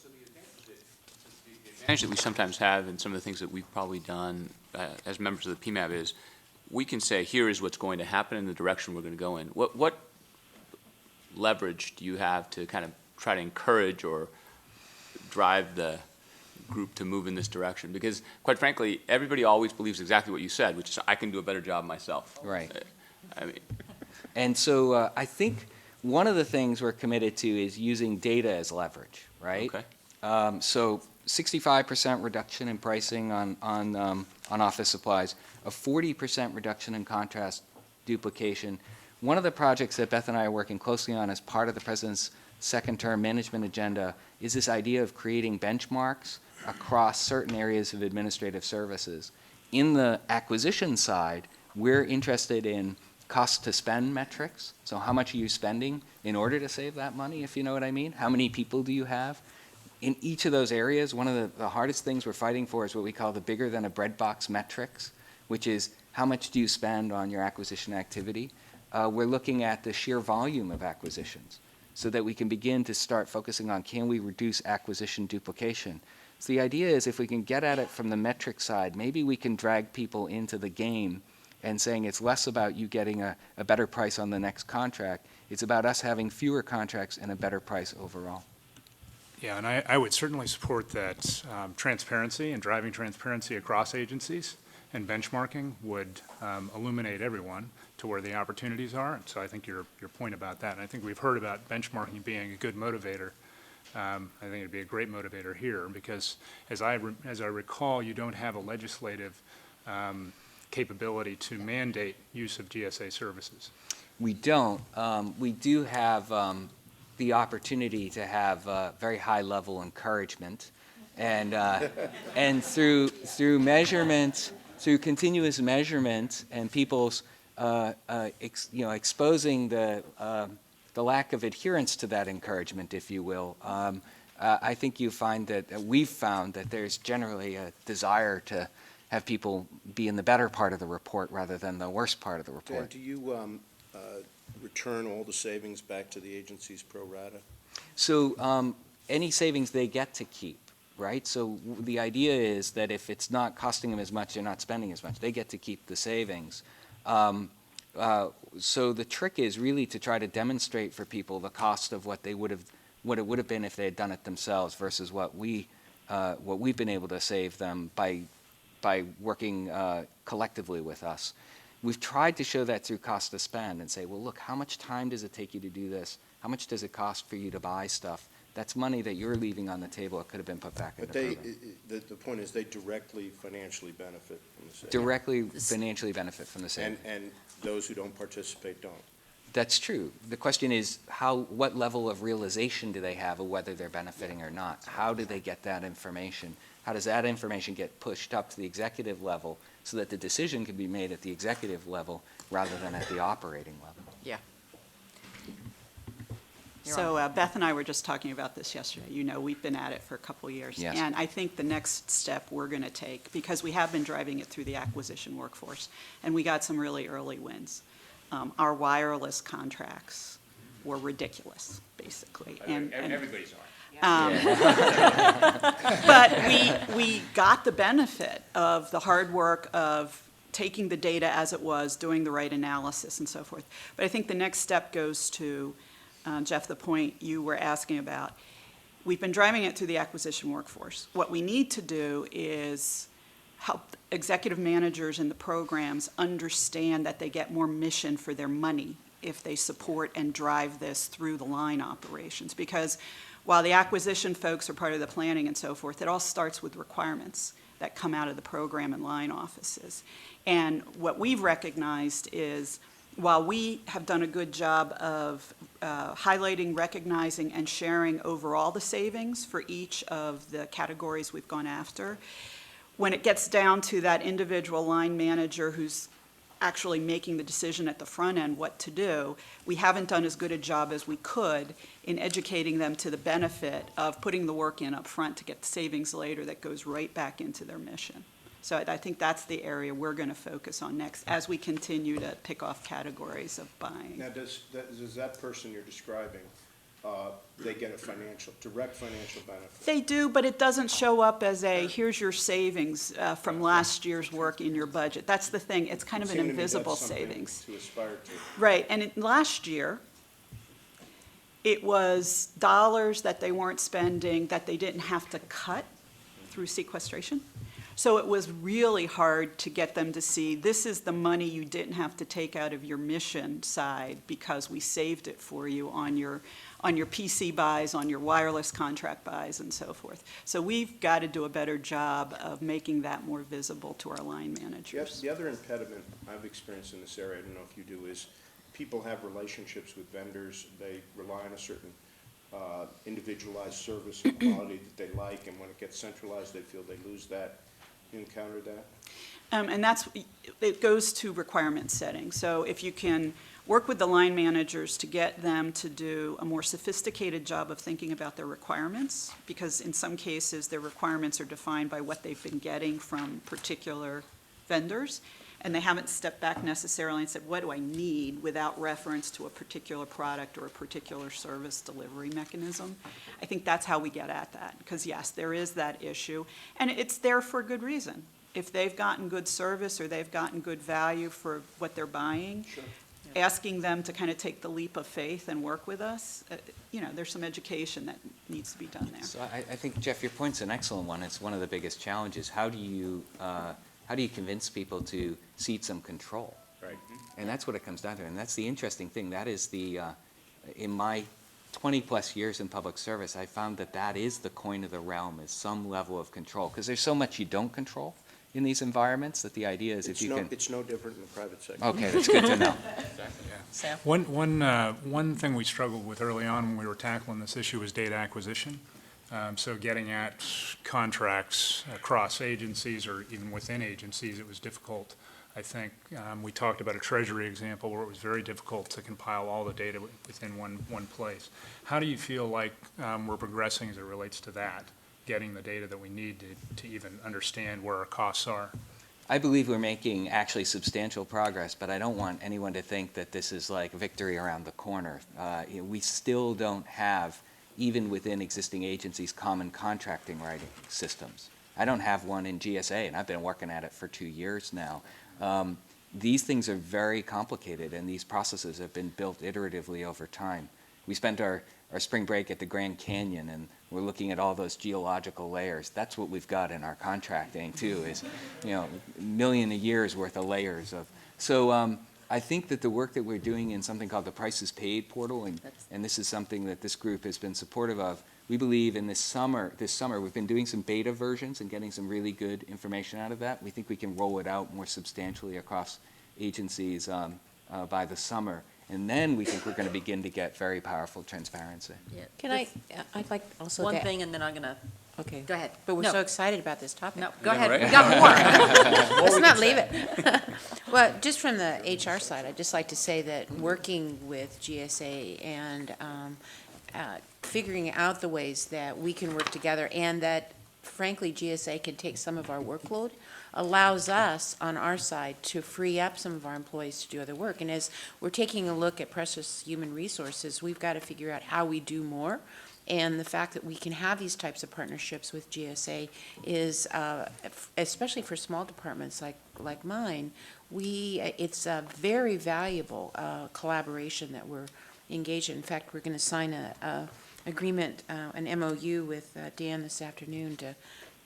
The advantage that we sometimes have, and some of the things that we've probably done as members of the PMAB, is we can say, here is what's going to happen in the direction we're going to go in. What leverage do you have to kind of try to encourage or drive the group to move in this direction? Because, quite frankly, everybody always believes exactly what you said, which is, I can do a better job myself. Right. I mean, And so I think one of the things we're committed to is using data as leverage, right? Okay. So 65% reduction in pricing on office supplies, a 40% reduction in contrast duplication. One of the projects that Beth and I are working closely on as part of the President's second-term management agenda is this idea of creating benchmarks across certain areas of administrative services. In the acquisition side, we're interested in cost-to-spend metrics. So how much are you spending in order to save that money, if you know what I mean? How many people do you have? In each of those areas, one of the hardest things we're fighting for is what we call the bigger than a breadbox metrics, which is how much do you spend on your acquisition activity? We're looking at the sheer volume of acquisitions so that we can begin to start focusing on, can we reduce acquisition duplication? So the idea is, if we can get at it from the metric side, maybe we can drag people into the game and saying it's less about you getting a better price on the next contract. It's about us having fewer contracts and a better price overall. Yeah, and I would certainly support that. Transparency and driving transparency across agencies and benchmarking would illuminate everyone to where the opportunities are. And so I think your point about that, and I think we've heard about benchmarking being a good motivator. I think it'd be a great motivator here, because as I recall, you don't have a legislative capability to mandate use of GSA services. We don't. We do have the opportunity to have very high-level encouragement, and through measurement, through continuous measurement, and people's exposing the lack of adherence to that encouragement, if you will. I think you find that we've found that there's generally a desire to have people be in the better part of the report rather than the worst part of the report. Dan, do you return all the savings back to the agencies pro rata? So any savings they get to keep. right? So the idea is that if it's not costing them as much, they're not spending as much. They get to keep the savings. So the trick is really to try to demonstrate for people the cost of what it would have been if they had done it themselves versus what we've been able to save them by working collectively with us. We've tried to show that through cost to spend and say, well, look, how much time does it take you to do this? How much does it cost for you to buy stuff? That's money that you're leaving on the table. It could have been put back into But the program. the point is, they directly financially benefit from the savings. Directly financially benefit from the savings. And those who don't participate don't. That's true. The question is, what level of realization do they have of whether they're benefiting or not? How do they get that information? How does that information get pushed up to the executive level so that the decision can be made at the executive level rather than at the operating level? Yeah. So Beth and I were just talking about this yesterday. You know, we've been at it for a couple of years. Yes. And I think the next step we're going to take, because we have been driving it through the acquisition workforce, and we got some really early wins. Our wireless contracts were ridiculous, basically. And Everybody's are. But we got the benefit of the hard work of taking the data as it was, doing the right analysis and so forth. But I think the next step goes to, Jeff, the point you were asking about. We've been driving it through the acquisition workforce. What we need to do is help executive managers in the programs understand that they get more mission for their money if they support and drive this through the line operations. Because while the acquisition folks are part of the planning and so forth, it all starts with requirements that come out of the program and line offices. And what we've recognized is, while we have done a good job of highlighting, recognizing, and sharing overall the savings for each of the categories we've gone after, when it gets down to that individual line manager who's actually making the decision at the front end what to do, we haven't done as good a job as we could in educating them to the benefit of putting the work in up front to get the savings later that goes right back into their mission. So I think that's the area we're going to focus on next as we continue to pick off categories of buying. Now, does that person you're describing, they get a direct financial benefit? They do, but it doesn't show up as a, here's your savings from last year's work in your budget. That's the thing. It's kind of an invisible savings. To aspire to. Right, and last year, it was dollars that they weren't spending that they didn't have to cut through sequestration. So it was really hard to get them to see, this is the money you didn't have to take out of your mission side because we saved it for you on your PC buys, on your wireless contract buys, and so forth. So we've got to do a better job of making that more visible to our line managers. Yes, the other impediment I've experienced in this area, I don't know if you do, is people have relationships with vendors. They rely on a certain individualized service and quality that they like, and when it gets centralized, they feel they lose that. You encountered that? And it goes to requirement setting. So if you can work with the line managers to get them to do a more sophisticated job of thinking about their requirements, because in some cases their requirements are defined by what they've been getting from particular vendors, and they haven't stepped back necessarily and said, what do I need, without reference to a particular product or a particular service delivery mechanism. I think that's how we get at that, because yes, there is that issue, and it's there for a good reason. If they've gotten good service or they've gotten good value for what they're buying, Sure. Asking them to kind of take the leap of faith and work with us, there's some education that needs to be done there. So I think, Jeff, your point's an excellent one. It's one of the biggest challenges. How do you convince people to cede some control? Right. And that's what it comes down to. And that's the interesting thing. That is in my 20-plus years in public service, I found that is the coin of the realm, is some level of control. Because there's so much you don't control in these environments that the idea is if you can... It's no different in the private sector. Okay, that's good to know. Sam? One thing we struggled with early on when we were tackling this issue was data acquisition. So getting at contracts across agencies or even within agencies, it was difficult. I think we talked about a Treasury example where it was very difficult to compile all the data within one place. How do you feel like we're progressing as it relates to that, getting the data that we need to even understand where our costs are? I believe we're making actually substantial progress, but I don't want anyone to think that this is like victory around the corner. We still don't have even within existing agencies' common contracting writing systems. I don't have one in GSA, and I've been working at it for 2 years now. These things are very complicated, and these processes have been built iteratively over time. We spent our spring break at the Grand Canyon, and we're looking at all those geological layers. That's what we've got in our contracting, too, is, you know, a million a year's worth of layers of. So I think that the work that we're doing in something called the Prices Paid portal, and this is something that this group has been supportive of, we believe in this summer, we've been doing some beta versions and getting some really good information out of that. We think we can roll it out more substantially across agencies by the summer. And then we think we're going to begin to get very powerful transparency. Can I'd like also One to. thing, and then I'm going to, Okay. go ahead. But we're No. so excited about this topic. No, go ahead. right? We got more. Let's not leave it. Well, just from the HR side, I'd just like to say that working with GSA and figuring out the ways that we can work together and that, frankly, GSA can take some of our workload allows us, on our side, to free up some of our employees to do other work. And as we're taking a look at precious human resources, we've got to figure out how we do more. And the fact that we can have these types of partnerships with GSA is, especially for small departments like mine, it's a very valuable collaboration that we're engaged in. In fact, we're going to sign a agreement, an MOU with Dan this afternoon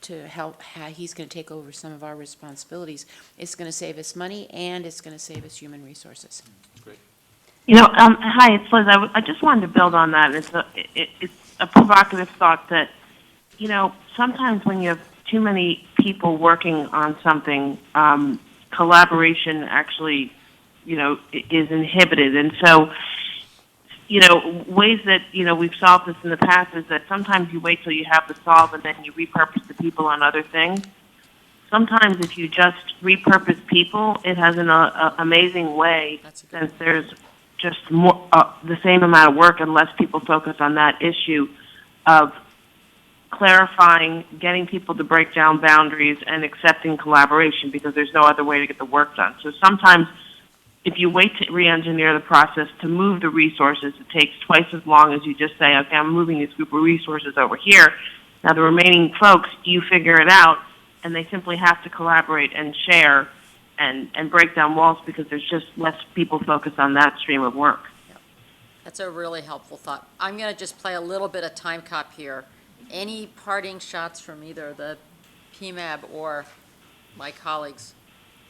to help, he's going to take over some of our responsibilities. It's going to save us money and it's going to save us human resources. You know, hi, it's Liz. I just wanted to build on that. It's a provocative thought that, you know, sometimes when you have too many people working on something, collaboration actually, you know, is inhibited. And so, you know, ways that, you know, we've solved this in the past is that sometimes you wait till you have the solve and then you repurpose the people on other things. Sometimes if you just repurpose people, it has an amazing way, since there's just more, the same amount of work and less people focus on that issue of clarifying, getting people to break down boundaries, and accepting collaboration, because there's no other way to get the work done. So sometimes if you wait to re-engineer the process to move the resources, it takes twice as long as you just say, okay, I'm moving this group of resources over here. Now the remaining folks, you figure it out, and they simply have to collaborate and share and break down walls because there's just less people focused on that stream of work. That's a really helpful thought. I'm going to just play a little bit of time cop here. Any parting shots from either the PMAB or my colleagues?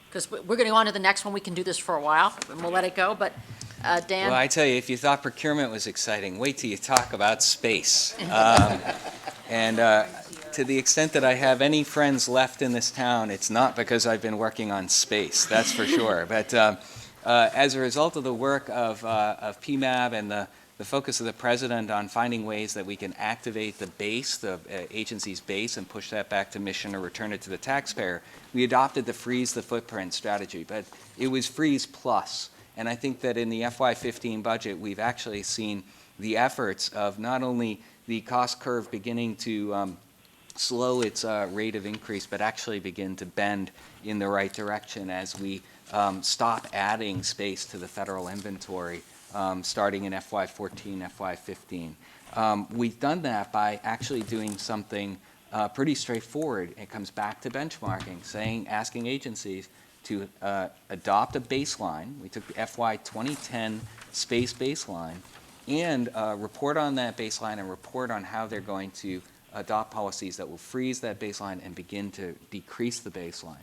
Because we're going to go on to the next one. We can do this for a while, and we'll let it go. But Dan? Well, I tell you, if you thought procurement was exciting, wait till you talk about space. To the extent that I have any friends left in this town, it's not because I've been working on space, that's for sure. But as a result of the work of PMAB and the focus of the president on finding ways that we can activate the base, the agency's base, and push that back to mission or return it to the taxpayer, we adopted the freeze the footprint strategy. But it was freeze plus. And I think that in the FY15 budget, we've actually seen the efforts of not only the cost curve beginning to slow its rate of increase, but actually begin to bend in the right direction as we stop adding space to the federal inventory starting in FY14, FY15. We've done that by actually doing something pretty straightforward. It comes back to benchmarking, asking agencies to adopt a baseline. We took the FY 2010 space baseline and report on that baseline and report on how they're going to adopt policies that will freeze that baseline and begin to decrease the baseline.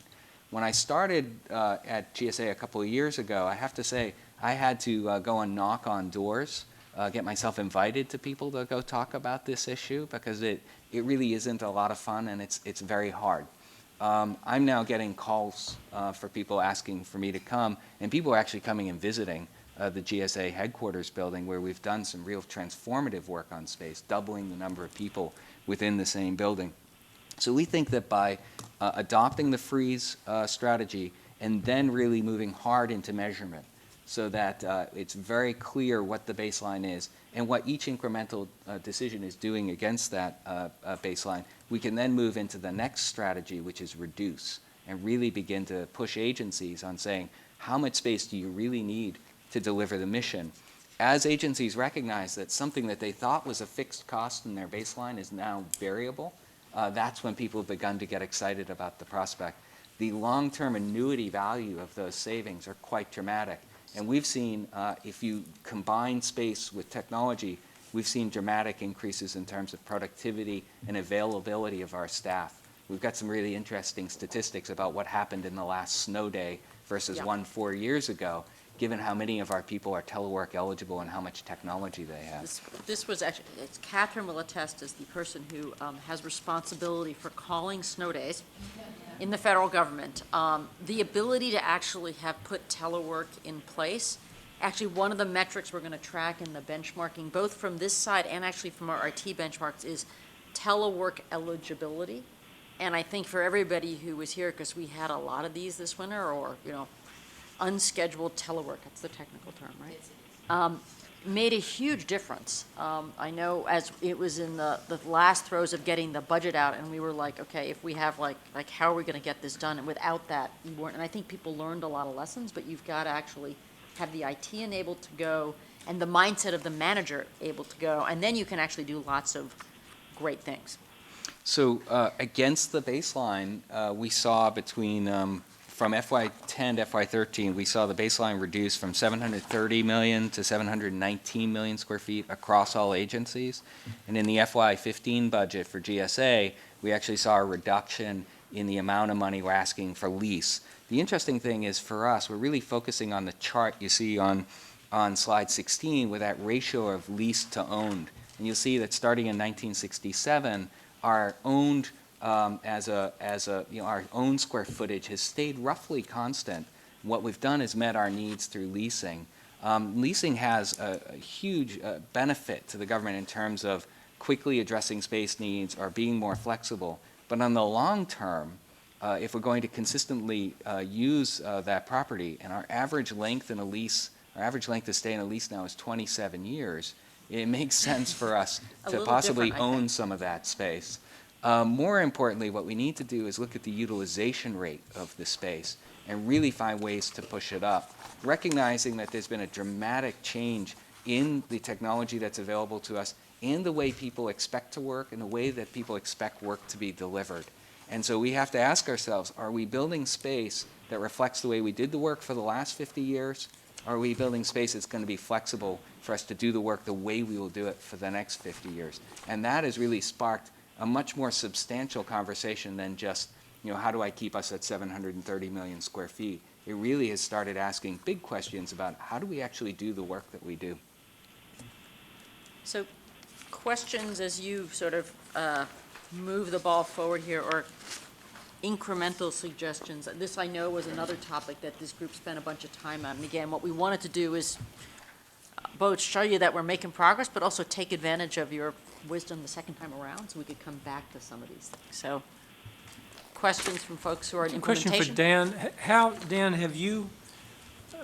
When I started at GSA a couple of years ago, I have to say I had to go and knock on doors, get myself invited to people to go talk about this issue because it really isn't a lot of fun and it's very hard. I'm now getting calls for people asking for me to come, and people are actually coming and visiting the GSA headquarters building where we've done some real transformative work on space, doubling the number of people within the same building. So we think that by adopting the freeze strategy and then really moving hard into measurement so that it's very clear what the baseline is and what each incremental decision is doing against that baseline, we can then move into the next strategy, which is reduce, and really begin to push agencies on saying, how much space do you really need to deliver the mission? as agencies recognize that something that they thought was a fixed cost in their baseline is now variable, that's when people have begun to get excited about the prospect. The long-term annuity value of those savings are quite dramatic. And we've seen, if you combine space with technology, we've seen dramatic increases in terms of productivity and availability of our staff. We've got some really interesting statistics about what happened in the last snow day versus one 4 years ago, given how many of our people are telework eligible and how much technology they have. This was actually, Catherine will attest as the person who has responsibility for calling snow days in the federal government. The ability to actually have put telework in place, actually one of the metrics we're going to track in the benchmarking, both from this side and actually from our IT benchmarks, is telework eligibility. And I think for everybody who was here, because we had a lot of these this winter, or, unscheduled telework, that's the technical term, right? Made a huge difference. I know as it was in the last throes of getting the budget out, and we were like, okay, if we have like how are we going to get this done? And without that, we weren't. And I think people learned a lot of lessons, but you've got to actually have the IT enabled to go and the mindset of the manager able to go, and then you can actually do lots of great things. So against the baseline, we saw between from FY10 to FY13, we saw the baseline reduce from 730 million to 719 million square feet across all agencies. And in the FY15 budget for GSA, we actually saw a reduction in the amount of money we're asking for lease. The interesting thing is for us, we're really focusing on the chart you see on slide 16 with that ratio of leased to owned. And you'll see that starting in 1967, our owned our own square footage has stayed roughly constant. What we've done is met our needs through leasing. Leasing has a huge benefit to the government in terms of quickly addressing space needs or being more flexible. But on the long term, if we're going to consistently use that property, and our average length in a lease, our average length of stay in a lease now is 27 years, it makes sense for us to possibly own some of that space. More importantly, what we need to do is look at the utilization rate of the space and really find ways to push it up, recognizing that there's been a dramatic change in the technology that's available to us and the way people expect to work and the way that people expect work to be delivered. And so we have to ask ourselves, are we building space that reflects the way we did the work for the last 50 years? Or are we building space that's going to be flexible for us to do the work the way we will do it for the next 50 years? And that has really sparked a much more substantial conversation than just, how do I keep us at 730 million square feet? It really has started asking big questions about how do we actually do the work that we do? So questions as you sort of move the ball forward here, or incremental suggestions. This I know was another topic that this group spent a bunch of time on. And again, what we wanted to do is both show you that we're making progress, but also take advantage of your wisdom the second time around so we could come back to some of these things. So questions from folks who are in implementation? Question for Dan. Dan, have you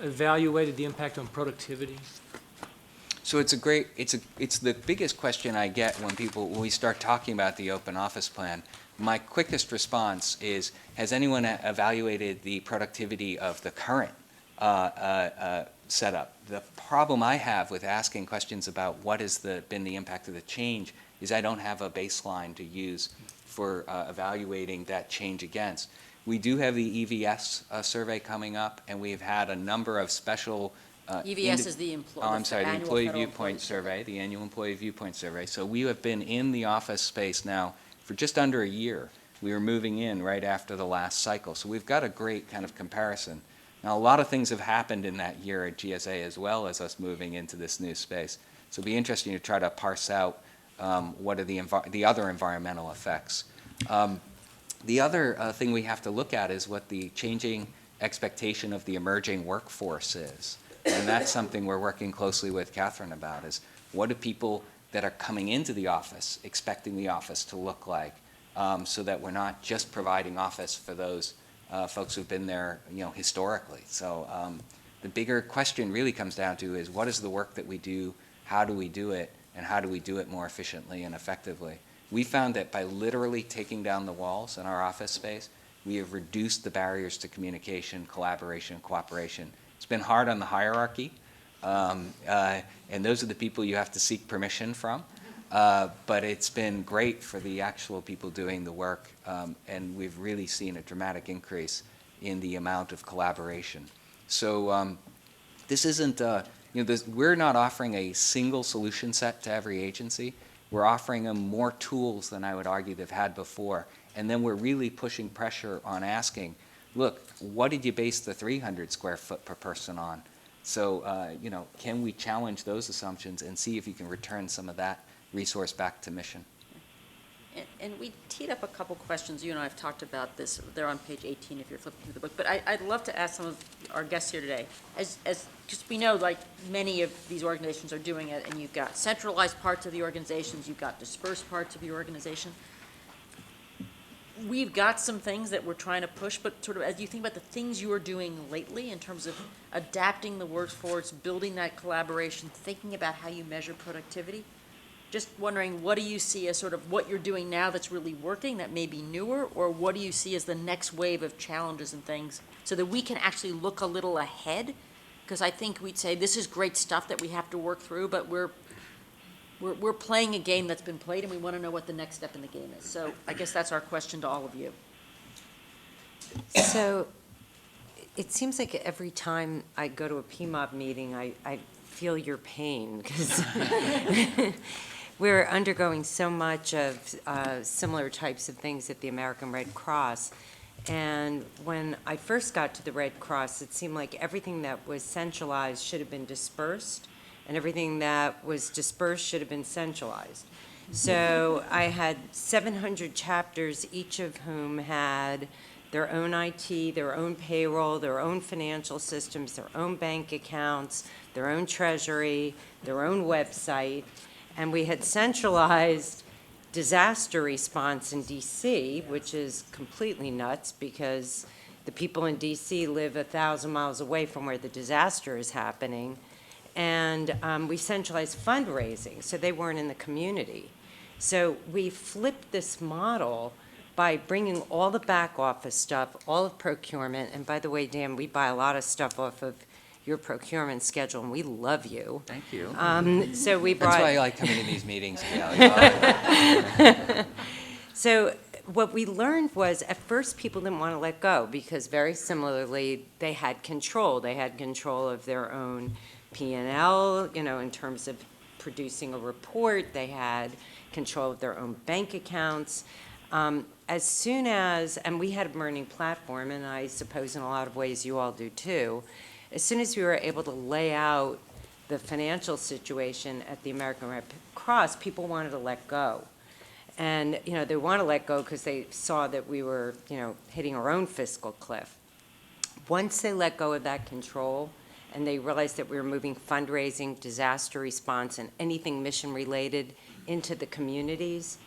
evaluated the impact on productivity? So it's the biggest question I get when we start talking about the open office plan. My quickest response is, has anyone evaluated the productivity of the current setup? The problem I have with asking questions about what has been the impact of the change is I don't have a baseline to use for evaluating that change against. We do have the EVS survey coming up, and we've had a number of special EVS is the Employee Viewpoint Survey, the annual Employee Viewpoint Survey. So we have been in the office space now for just under a year. We were moving in right after the last cycle. So we've got a great kind of comparison. Now, a lot of things have happened in that year at GSA as well as us moving into this new space. So it'll be interesting to try to parse out what are the other environmental effects. The other thing we have to look at is what the changing expectation of the emerging workforce is. And that's something we're working closely with Catherine about, is what do people that are coming into the office expecting the office to look like, so that we're not just providing office for those folks who've been there, historically. So the bigger question really comes down to is what is the work that we do, how do we do it, and how do we do it more efficiently and effectively? We found that by literally taking down the walls in our office space, we have reduced the barriers to communication, collaboration, cooperation. It's been hard on the hierarchy, And those are the people you have to seek permission from. But it's been great for the actual people doing the work, and we've really seen a dramatic increase in the amount of collaboration. So this isn't, we're not offering a single solution set to every agency. We're offering them more tools than I would argue they've had before. And then we're really pushing pressure on asking, look, what did you base the 300 square foot per person on? So, can we challenge those assumptions and see if you can return some of that resource back to mission? And we teed up a couple questions. You and I have talked about this. They're on page 18 if you're flipping through the book. But I'd love to ask some of our guests here today, because we know, like, many of these organizations are doing it, and you've got centralized parts of the organizations, you've got dispersed parts of your organization. We've got some things that we're trying to push, but sort of as you think about the things you are doing lately in terms of adapting the workforce, building that collaboration, thinking about how you measure productivity, just wondering, what do you see as sort of what you're doing now that's really working, that may be newer, or what do you see as the next wave of challenges and things, so that we can actually look a little ahead? Because I think we'd say, this is great stuff that we have to work through, but we're playing a game that's been played, and we want to know what the next step in the game is. So I guess that's our question to all of you. So it seems like every time I go to a PMAB meeting, I feel your pain, because we're undergoing so much of similar types of things at the American Red Cross. And when I first got to the Red Cross, it seemed like everything that was centralized should have been dispersed, and everything that was dispersed should have been centralized. So I had 700 chapters, each of whom had their own IT, their own payroll, their own financial systems, their own bank accounts, their own treasury, their own website. And we had centralized disaster response in DC, which is completely nuts, because the people in DC live 1,000 miles away from where the disaster is happening. And we centralized fundraising, so they weren't in the community. So we flipped this model by bringing all the back office stuff, all of procurement, and by the way, Dan, we buy a lot of stuff off of your procurement schedule, and we love you. Thank you. So we brought. That's why I like coming to these meetings, Gail. So what we learned was, at first, people didn't want to let go, because very similarly, they had control. They had control of their own P&L, in terms of producing a report. They had control of their own bank accounts. As soon as, and we had a burning platform, and I suppose in a lot of ways you all do too, as soon as we were able to lay out the financial situation at the American Red Cross, people wanted to let go. And, they want to let go because they saw that we were, hitting our own fiscal cliff. Once they let go of that control, and they realized that we were moving fundraising, disaster response, and anything mission-related into the communities,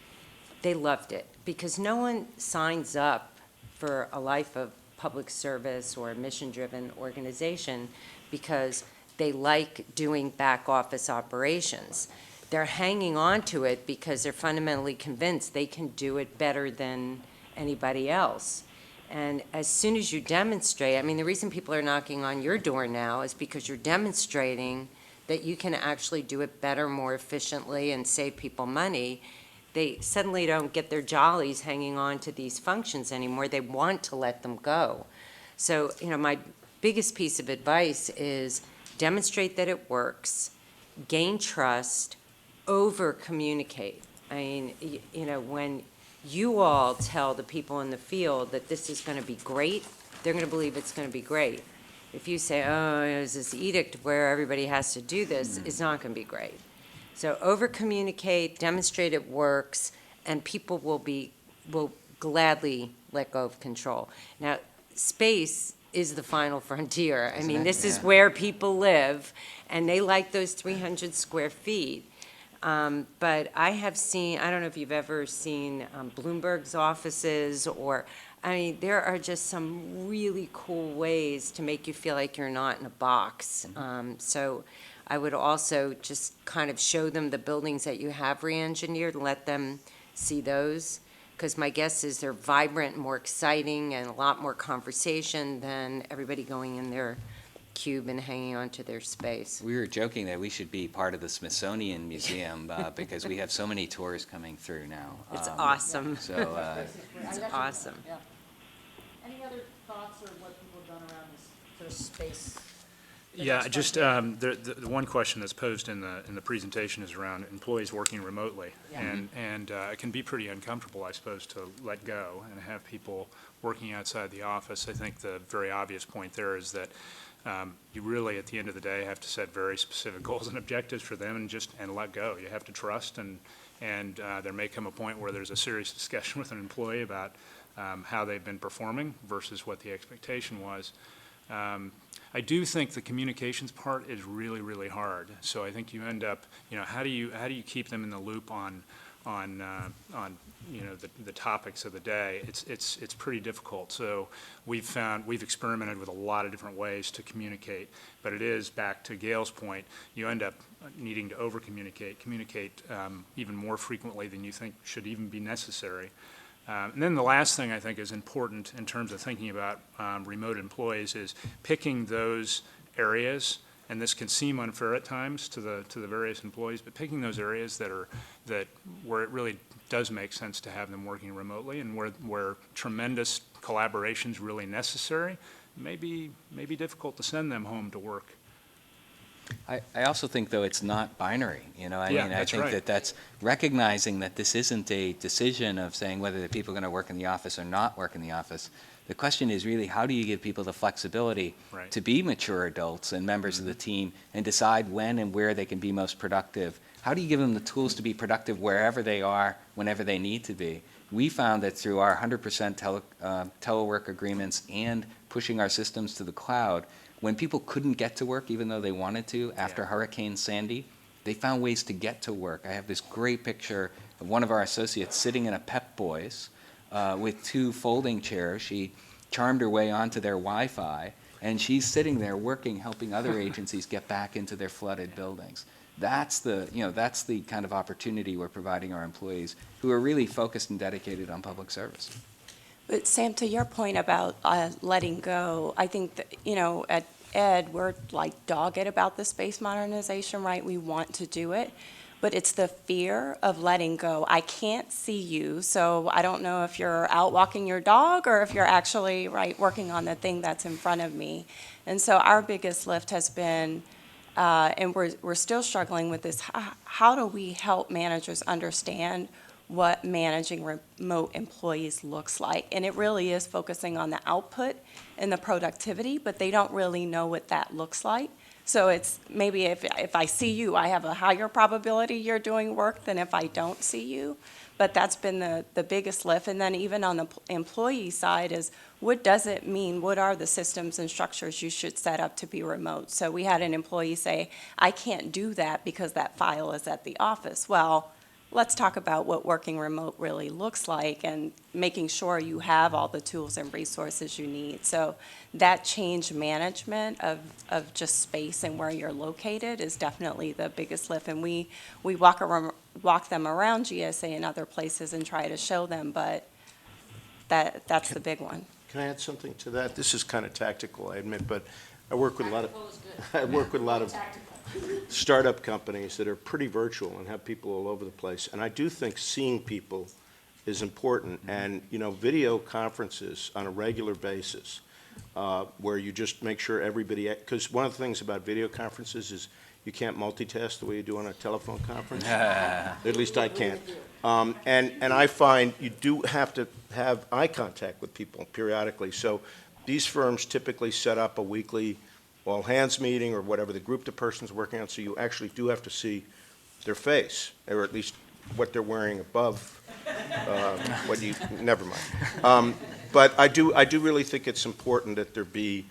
they loved it. Because no one signs up for a life of public service or a mission-driven organization because they like doing back-office operations. They're hanging on to it because they're fundamentally convinced they can do it better than anybody else. And as soon as you demonstrate, the reason people are knocking on your door now is because you're demonstrating that you can actually do it better, more efficiently, and save people money. They suddenly don't get their jollies hanging on to these functions anymore. They want to let them go. So, my biggest piece of advice is demonstrate that it works, gain trust, over-communicate. When you all tell the people in the field that this is going to be great, they're going to believe it's going to be great. If you say, oh, there's this edict where everybody has to do this, it's not going to be great. So over-communicate, demonstrate it works, and people will gladly let go of control. Now, space is the final frontier. This is where people live, and they like those 300 square feet. But I have seen, I don't know if you've ever seen Bloomberg's offices, or, there are just some really cool ways to make you feel like you're not in a box. So I would also just kind of show them the buildings that you have re-engineered and let them see those. Because my guess is they're vibrant, more exciting, and a lot more conversation than everybody going in their cube and hanging onto their space. We were joking that we should be part of the Smithsonian Museum because we have so many tours coming through now. It's awesome. So, It's awesome. Yeah. Any other thoughts or what people have done around this sort of space? Yeah, just the one question that's posed in the presentation is around employees working remotely, Yeah. and it can be pretty uncomfortable, I suppose, to let go and have people working outside the office. I think the very obvious point there is that you really, at the end of the day, have to set very specific goals and objectives for them, and let go. You have to trust, and there may come a point where there's a serious discussion with an employee about how they've been performing versus what the expectation was. I do think the communications part is really, really hard. So I think you end up, how do you keep them in the loop on the topics of the day? It's pretty difficult. So we've experimented with a lot of different ways to communicate, but it is, back to Gail's point, you end up needing to over-communicate, communicate even more frequently than you think should even be necessary. And then the last thing I think is important in terms of thinking about remote employees is picking those areas, and this can seem unfair at times to the various employees, but picking those areas where it really does make sense to have them working remotely, and where tremendous collaboration is really necessary, may be difficult to send them home to work. I also think, though, it's not binary. I think that's recognizing that this isn't a decision of saying whether the people are going to work in the office or not work in the office. The question is really, how do you give people the flexibility to be mature adults and members of the team and decide when and where they can be most productive? How do you give them the tools to be productive wherever they are, whenever they need to be? We found that through our 100% telework agreements and pushing our systems to the cloud, when people couldn't get to work, even though they wanted to, after Hurricane Sandy, they found ways to get to work. I have this great picture of one of our associates sitting in a Pep Boys with 2 folding chairs. She charmed her way onto their Wi-Fi, and she's sitting there working, helping other agencies get back into their flooded buildings. That's the kind of opportunity we're providing our employees who are really focused and dedicated on public service. But Sam, to your point about letting go, I think that, at Ed, we're like dogged about the space modernization, right? We want to do it, but it's the fear of letting go. I can't see you, so I don't know if you're out walking your dog or if you're actually, working on the thing that's in front of me. And so our biggest lift has been, and we're still struggling with this, how do we help managers understand what managing remote employees looks like? And it really is focusing on the output and the productivity, but they don't really know what that looks like. So it's maybe if I see you, I have a higher probability you're doing work than if I don't see you. But that's been the biggest lift. And then even on the employee side is, what does it mean? What are the systems and structures you should set up to be remote? So we had an employee say, I can't do that because that file is at the office. Well, let's talk about what working remote really looks like and making sure you have all the tools and resources you need. So that change management of just space and where you're located is definitely the biggest lift. And we walk them around GSA and other places and try to show them, but that's the big one. Can I add something to that? This is kind of tactical, I admit, but I work with a lot of startup companies that are pretty virtual and have people all over the place. And I do think seeing people is important. And, video conferences on a regular basis, where you just make sure everybody, because one of the things about video conferences is you can't multitask the way you do on a telephone conference. At least I can't. And I find you do have to have eye contact with people periodically. So these firms typically set up a weekly all-hands meeting or whatever the group the person's working on, so you actually do have to see their face, or at least what they're wearing above never mind. But I do really think it's important that there be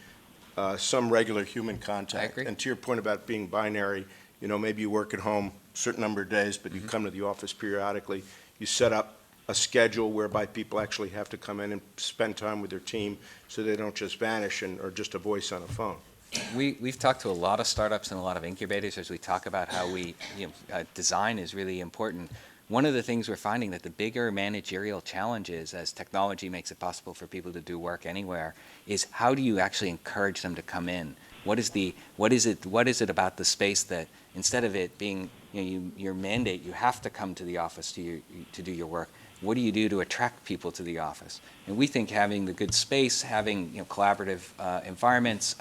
some regular human contact. I agree. And to your point about being binary, maybe you work at home a certain number of days, but you come to the office periodically. You set up a schedule whereby people actually have to come in and spend time with their team so they don't just vanish or just a voice on a phone. We've talked to a lot of startups and a lot of incubators as we talk about how design is really important. One of the things we're finding that the bigger managerial challenge is, as technology makes it possible for people to do work anywhere, is how do you actually encourage them to come in? What is it about the space that, instead of it being, your mandate, you have to come to the office to do your work, what do you do to attract people to the office? And we think having the good space, having collaborative environments,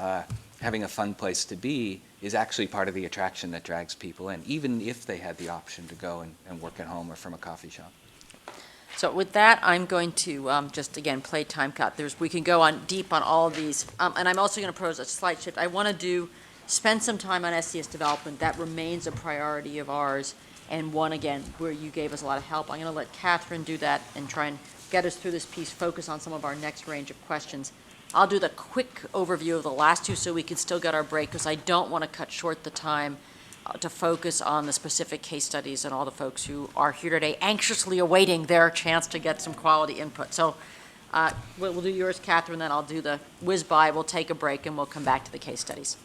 having a fun place to be is actually part of the attraction that drags people in, even if they had the option to go and work at home or from a coffee shop. So with that, I'm going to just, again, play time cut. We can go on deep on all of these. And I'm also going to propose a slight shift. I want to spend some time on SES development. That remains a priority of ours, and one, again, where you gave us a lot of help. I'm going to let Catherine do that and try and get us through this piece, focus on some of our next range of questions. I'll do the quick overview of the last two so we can still get our break, because I don't want to cut short the time to focus on the specific case studies and all the folks who are here today anxiously awaiting their chance to get some quality input. So we'll do yours, Catherine, then I'll do the whiz-by. We'll take a break, and we'll come back to the case studies.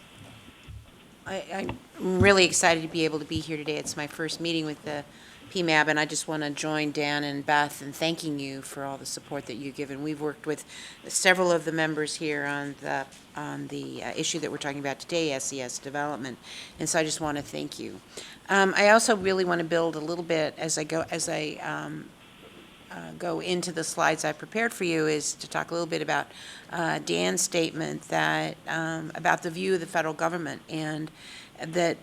I'm really excited to be able to be here today. It's my first meeting with the PMAB, and I just want to join Dan and Beth in thanking you for all the support that you've given. We've worked with several of the members here on the issue that we're talking about today, SES development, and so I just want to thank you. I also really want to build a little bit as I go into the slides I prepared for you, is to talk a little bit about Dan's statement that about the view of the federal government, and that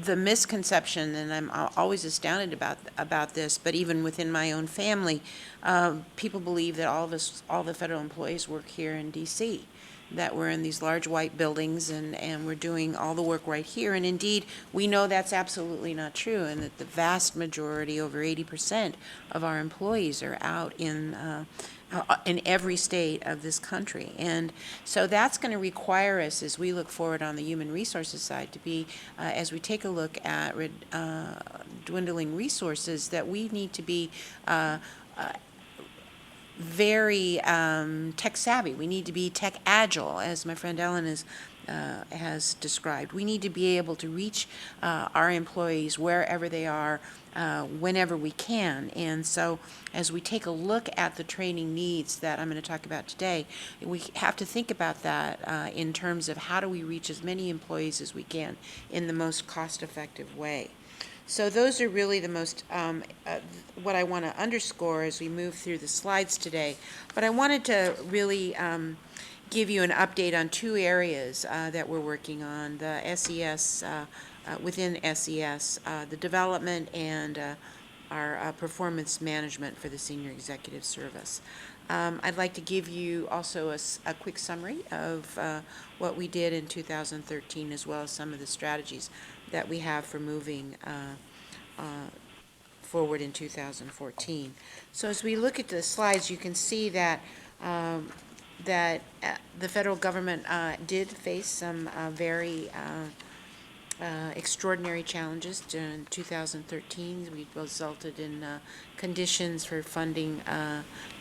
the misconception, and I'm always astounded about this, but even within my own family, people believe that all the federal employees work here in D.C., that we're in these large white buildings and we're doing all the work right here. And indeed, we know that's absolutely not true, and that the vast majority, over 80% of our employees, are out in every state of this country. And so that's going to require us, as we look forward on the human resources side, to be, as we take a look at dwindling resources, that we need to be very tech savvy. We need to be tech agile, as my friend Ellen has described. We need to be able to reach our employees wherever they are, whenever we can. And so as we take a look at the training needs that I'm going to talk about today, we have to think about that in terms of how do we reach as many employees as we can in the most cost-effective way. So those are really the most, what I want to underscore as we move through the slides today. But I wanted to really give you an update on two areas that we're working on, the SES, within SES, the development, and our performance management for the Senior Executive Service. I'd like to give you also a quick summary of what we did in 2013, as well as some of the strategies that we have for moving forward in 2014. So as we look at the slides, you can see that the federal government did face some very extraordinary challenges during 2013. We resulted in conditions for funding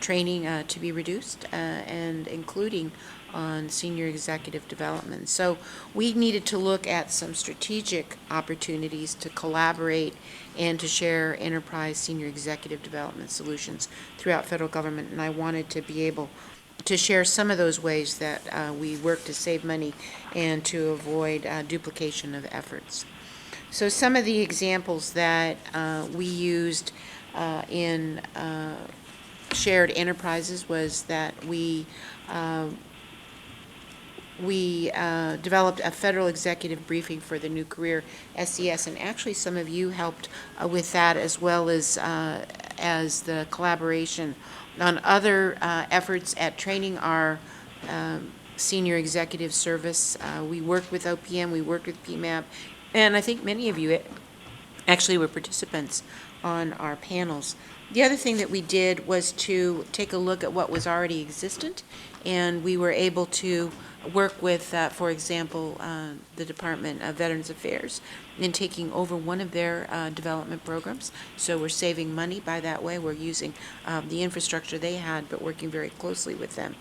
training to be reduced, and including on senior executive development. So we needed to look at some strategic opportunities to collaborate and to share enterprise senior executive development solutions throughout federal government, and I wanted to be able to share some of those ways that we work to save money and to avoid duplication of efforts. So some of the examples that we used in shared enterprises was that we developed a federal executive briefing for the new career SES, and actually some of you helped with that, as well as the collaboration on other efforts at training our senior executive service. We worked with OPM, we worked with PMAB, and I think many of you actually were participants on our panels. The other thing that we did was to take a look at what was already existent, and we were able to work with, for example, the Department of Veterans Affairs in taking over one of their development programs. So we're saving money by that way. We're using the infrastructure they had, but working very closely with them.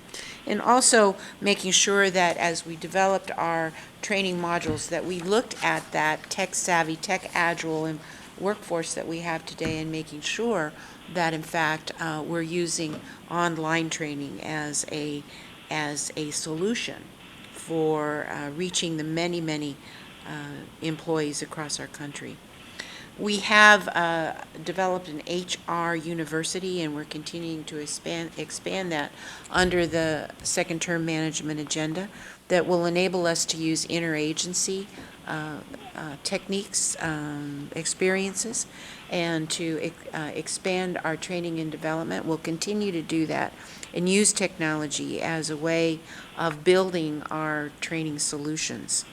And also making sure that as we developed our training modules, that we looked at that tech-savvy, tech-agile workforce that we have today, and making sure that, in fact, we're using online training as a solution for reaching the many, many employees across our country. We have developed an HR university, and we're continuing to expand that under the second term management agenda that will enable us to use interagency techniques, experiences, and to expand our training and development. We'll continue to do that and use technology as a way of building our training solutions.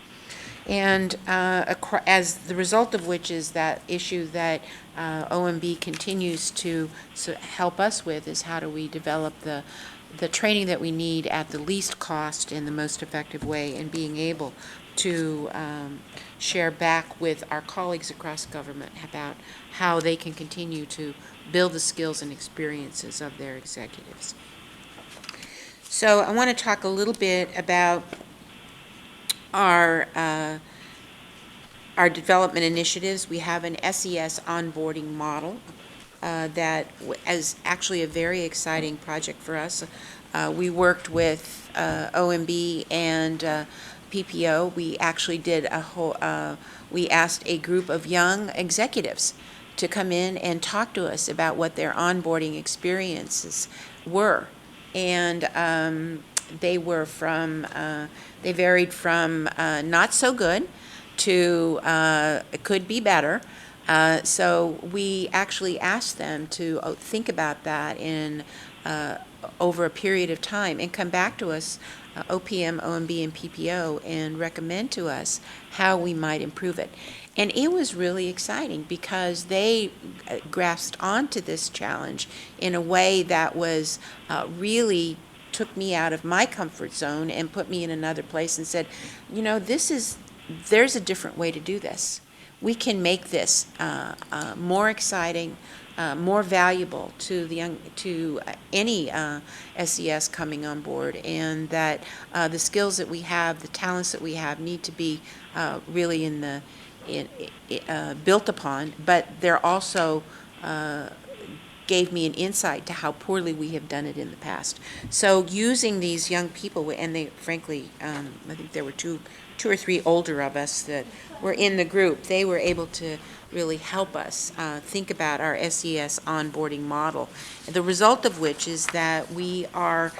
And as the result of which is that issue that OMB continues to help us with is how do we develop the training that we need at the least cost in the most effective way, and being able to share back with our colleagues across government about how they can continue to build the skills and experiences of their executives. So I want to talk a little bit about our development initiatives. We have an SES onboarding model that is actually a very exciting project for us. We worked with OMB and PPO. We actually did a whole, we asked a group of young executives to come in and talk to us about what their onboarding experiences were. And they were from, they varied from not so good to it could be better. So we actually asked them to think about that in over a period of time and come back to us, OPM, OMB, and PPO, and recommend to us how we might improve it. And it was really exciting because they grasped onto this challenge in a way that was really took me out of my comfort zone and put me in another place and said, you know, there's a different way to do this. We can make this more exciting, more valuable to the young, to any SES coming on board, and that the skills that we have, the talents that we have, need to be really built upon. But they're also gave me an insight to how poorly we have done it in the past. So using these young people, and they frankly, I think there were two or three older of us that were in the group, they were able to really help us think about our SES onboarding model. The result of which is that we are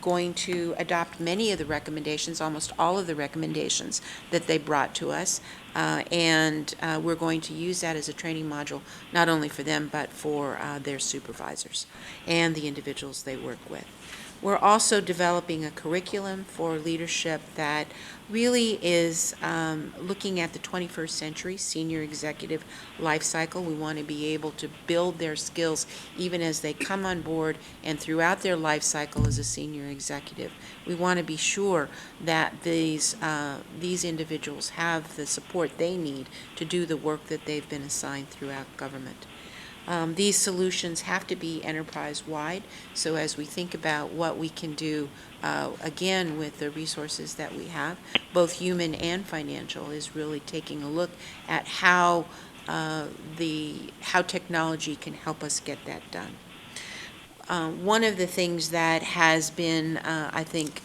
going to adopt many of the recommendations, almost all of the recommendations that they brought to us, and we're going to use that as a training module, not only for them, but for their supervisors and the individuals they work with. We're also developing a curriculum for leadership that really is looking at the 21st century senior executive life cycle. We want to be able to build their skills even as they come on board and throughout their life cycle as a senior executive. We want to be sure that these individuals have the support they need to do the work that they've been assigned throughout government. These solutions have to be enterprise-wide, so as we think about what we can do, again, with the resources that we have, both human and financial, is really taking a look at how technology can help us get that done. One of the things that has been, I think,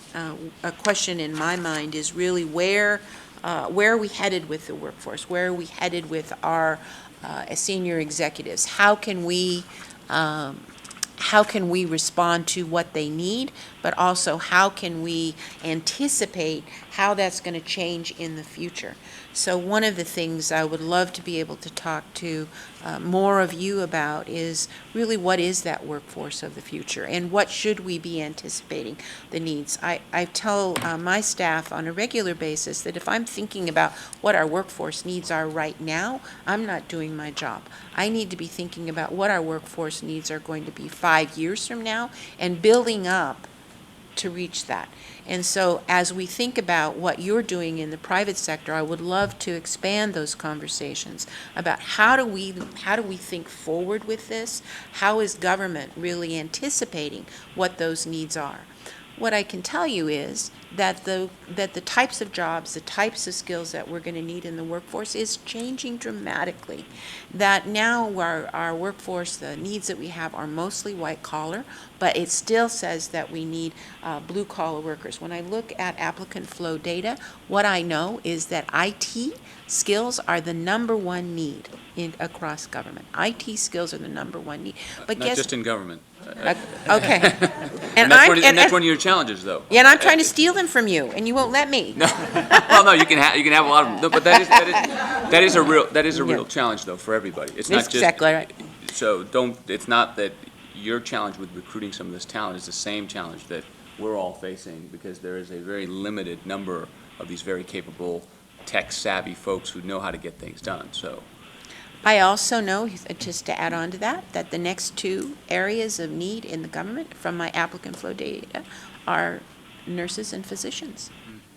a question in my mind is really where are we headed with the workforce? Where are we headed with our as senior executives? How can we respond to what they need, but also how can we anticipate how that's going to change in the future? So one of the things I would love to be able to talk to more of you about is really what is that workforce of the future, and what should we be anticipating the needs. I tell my staff on a regular basis that if I'm thinking about what our workforce needs are right now, I'm not doing my job. I need to be thinking about what our workforce needs are going to be 5 years from now and building up to reach that. And so as we think about what you're doing in the private sector, I would love to expand those conversations about how do we think forward with this? How is government really anticipating what those needs are? what I can tell you is that the types of jobs, the types of skills that we're going to need in the workforce is changing dramatically. That now our workforce, the needs that we have are mostly white collar, but it still says that we need blue collar workers. When I look at applicant flow data, what I know is that IT skills are the #1 need across government. IT skills are the #1 need. But Not just in government. Okay. And that's one of your challenges, though. Yeah, and I'm trying to steal them from you, and you won't let me. No, well, no, you can have a lot of them. No, but that is a real challenge, though, for everybody. It's not That's just exactly right. So it's not that your challenge with recruiting some of this talent is the same challenge that we're all facing, because there is a very limited number of these very capable, tech-savvy folks who know how to get things done. So. I also know, just to add on to that, that the next 2 areas of need in the government from my applicant flow data are nurses and physicians,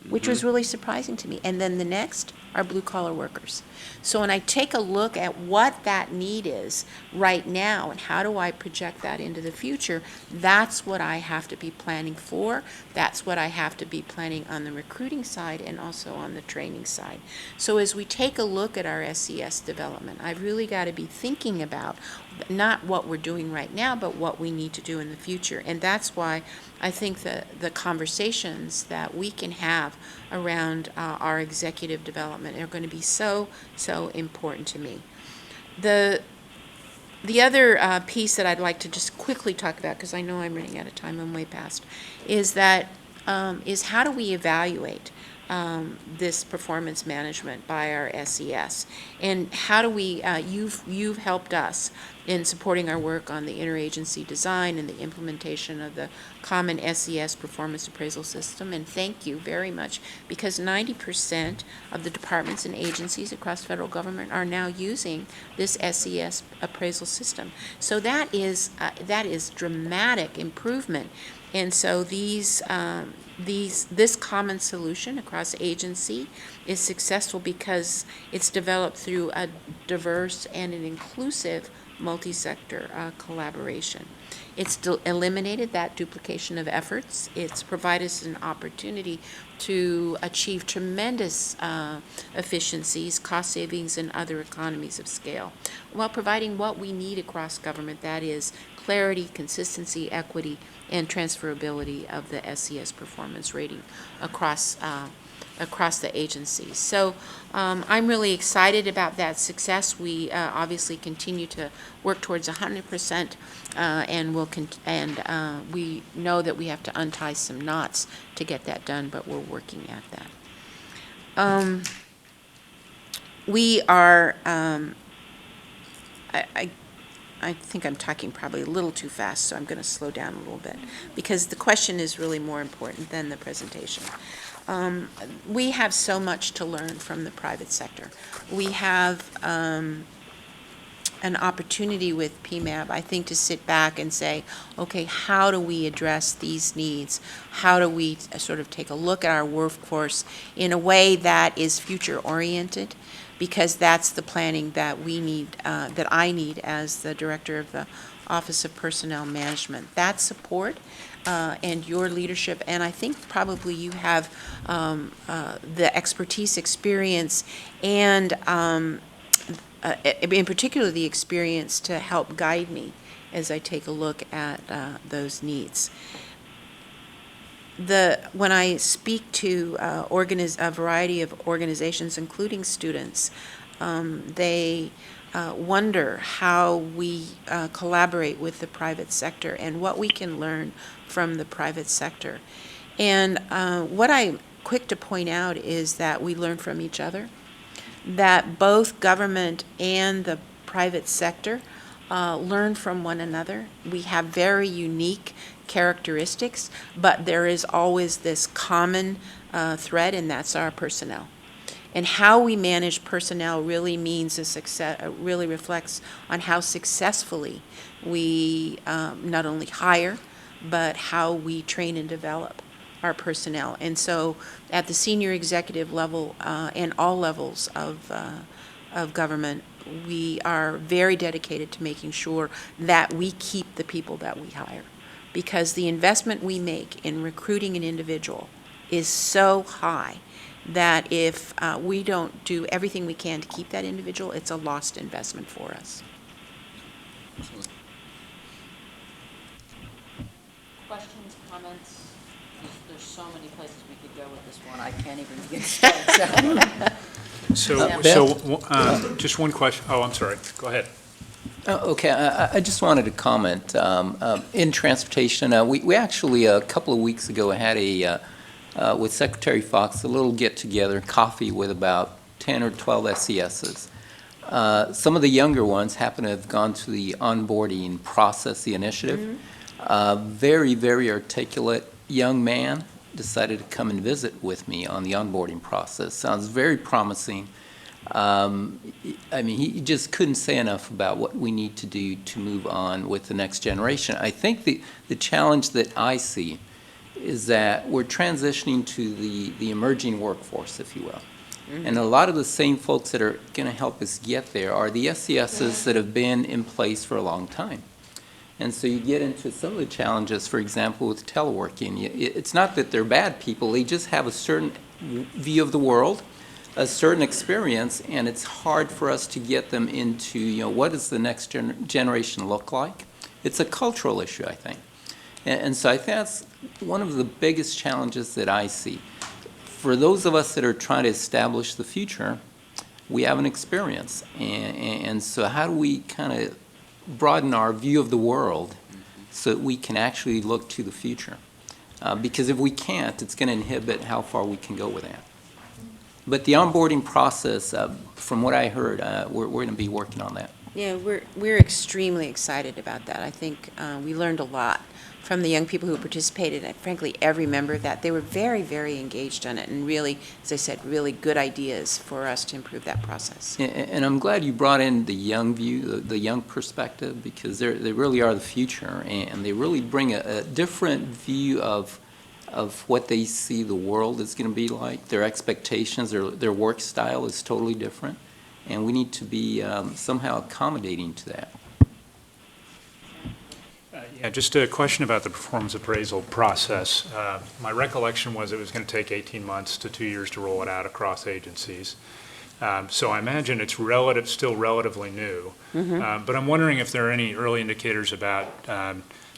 which was really surprising to me. And then the next are blue-collar workers. So when I take a look at what that need is right now and how do I project that into the future, that's what I have to be planning for. That's what I have to be planning on the recruiting side and also on the training side. So as we take a look at our SES development, I've really got to be thinking about not what we're doing right now, but what we need to do in the future. And that's why I think that the conversations that we can have around our executive development are going to be so important to me. The other piece that I'd like to just quickly talk about, because I know I'm running out of time, I'm way past, is how do we evaluate this performance management by our SES, and how do we? You've helped us in supporting our work on the interagency design and the implementation of the common SES performance appraisal system, and thank you very much, because 90% of the departments and agencies across federal government are now using this SES appraisal system. So that is dramatic improvement, and so this common solution across agency is successful because it's developed through a diverse and an inclusive multi-sector collaboration. It's eliminated that duplication of efforts. It's provided us an opportunity to achieve tremendous efficiencies, cost savings, and other economies of scale, while providing what we need across government, that is clarity, consistency, equity, and transferability of the SES performance rating across the agencies. So I'm really excited about that success. We obviously continue to work towards 100%, and we know that we have to untie some knots to get that done, but we're working at that. We are, I think I'm talking probably a little too fast, so I'm going to slow down a little bit, because the question is really more important than the presentation. We have so much to learn from the private sector. We have an opportunity with PMAB, I think, to sit back and say, okay, how do we address these needs? How do we sort of take a look at our workforce in a way that is future-oriented? Because that's the planning that we need, that I need as the director of the Office of Personnel Management. That support and your leadership, and I think probably you have the expertise, experience, and in particular the experience to help guide me as I take a look at those needs. When I speak to a variety of organizations, including students, they wonder how we collaborate with the private sector and what we can learn from the private sector. And what I'm quick to point out is that we learn from each other, that both government and the private sector learn from one another. We have very unique characteristics, but there is always this common thread, and that's our personnel. And how we manage personnel really means really reflects on how successfully we not only hire, but how we train and develop our personnel. And so at the senior executive level and all levels of government, we are very dedicated to making sure that we keep the people that we hire. because the investment we make in recruiting an individual is so high that if we don't do everything we can to keep that individual, it's a lost investment for us. Questions, comments? There's so many places we could go with this one, I can't even begin to start, So, just one question. Oh, I'm sorry. Go ahead. Okay, I just wanted to comment. In transportation, we actually, a couple of weeks ago, had with Secretary Fox, a little get-together, coffee with about 10 or 12 SCSs. Some of the younger ones happen to have gone to the onboarding process, the initiative. Very, very articulate young man decided to come and visit with me on the onboarding process. Sounds very promising. I mean, he just couldn't say enough about what we need to do to move on with the next generation. I think the challenge that I see is that we're transitioning to the emerging workforce, if you will. And a lot of the same folks that are going to help us get there are the SCSs that have been in place for a long time. And so you get into some of the challenges, for example, with teleworking. It's not that they're bad people, they just have a certain view of the world, a certain experience, and it's hard for us to get them into, what does the next generation look like? It's a cultural issue, I think. And so I think that's one of the biggest challenges that I see. For those of us that are trying to establish the future, we have an experience. And so how do we kind of broaden our view of the world so that we can actually look to the future? Because if we can't, it's going to inhibit how far we can go with that. But the onboarding process, from what I heard, we're going to be working on that. Yeah, we're extremely excited about that. I think we learned a lot from the young people who participated, and frankly, every member of that. They were very, very engaged on it, and really, as I said, really good ideas for us to improve that process. And I'm glad you brought in the young view, the young perspective, because they really are the future, and they really bring a different view of what they see the world is going to be like. Their expectations, their work style is totally different, and we need to be somehow accommodating to that. Yeah, just a question about the performance appraisal process. My recollection was it was going to take 18 months to 2 years to roll it out across agencies. So I imagine it's still relatively new. But I'm wondering if there are any early indicators about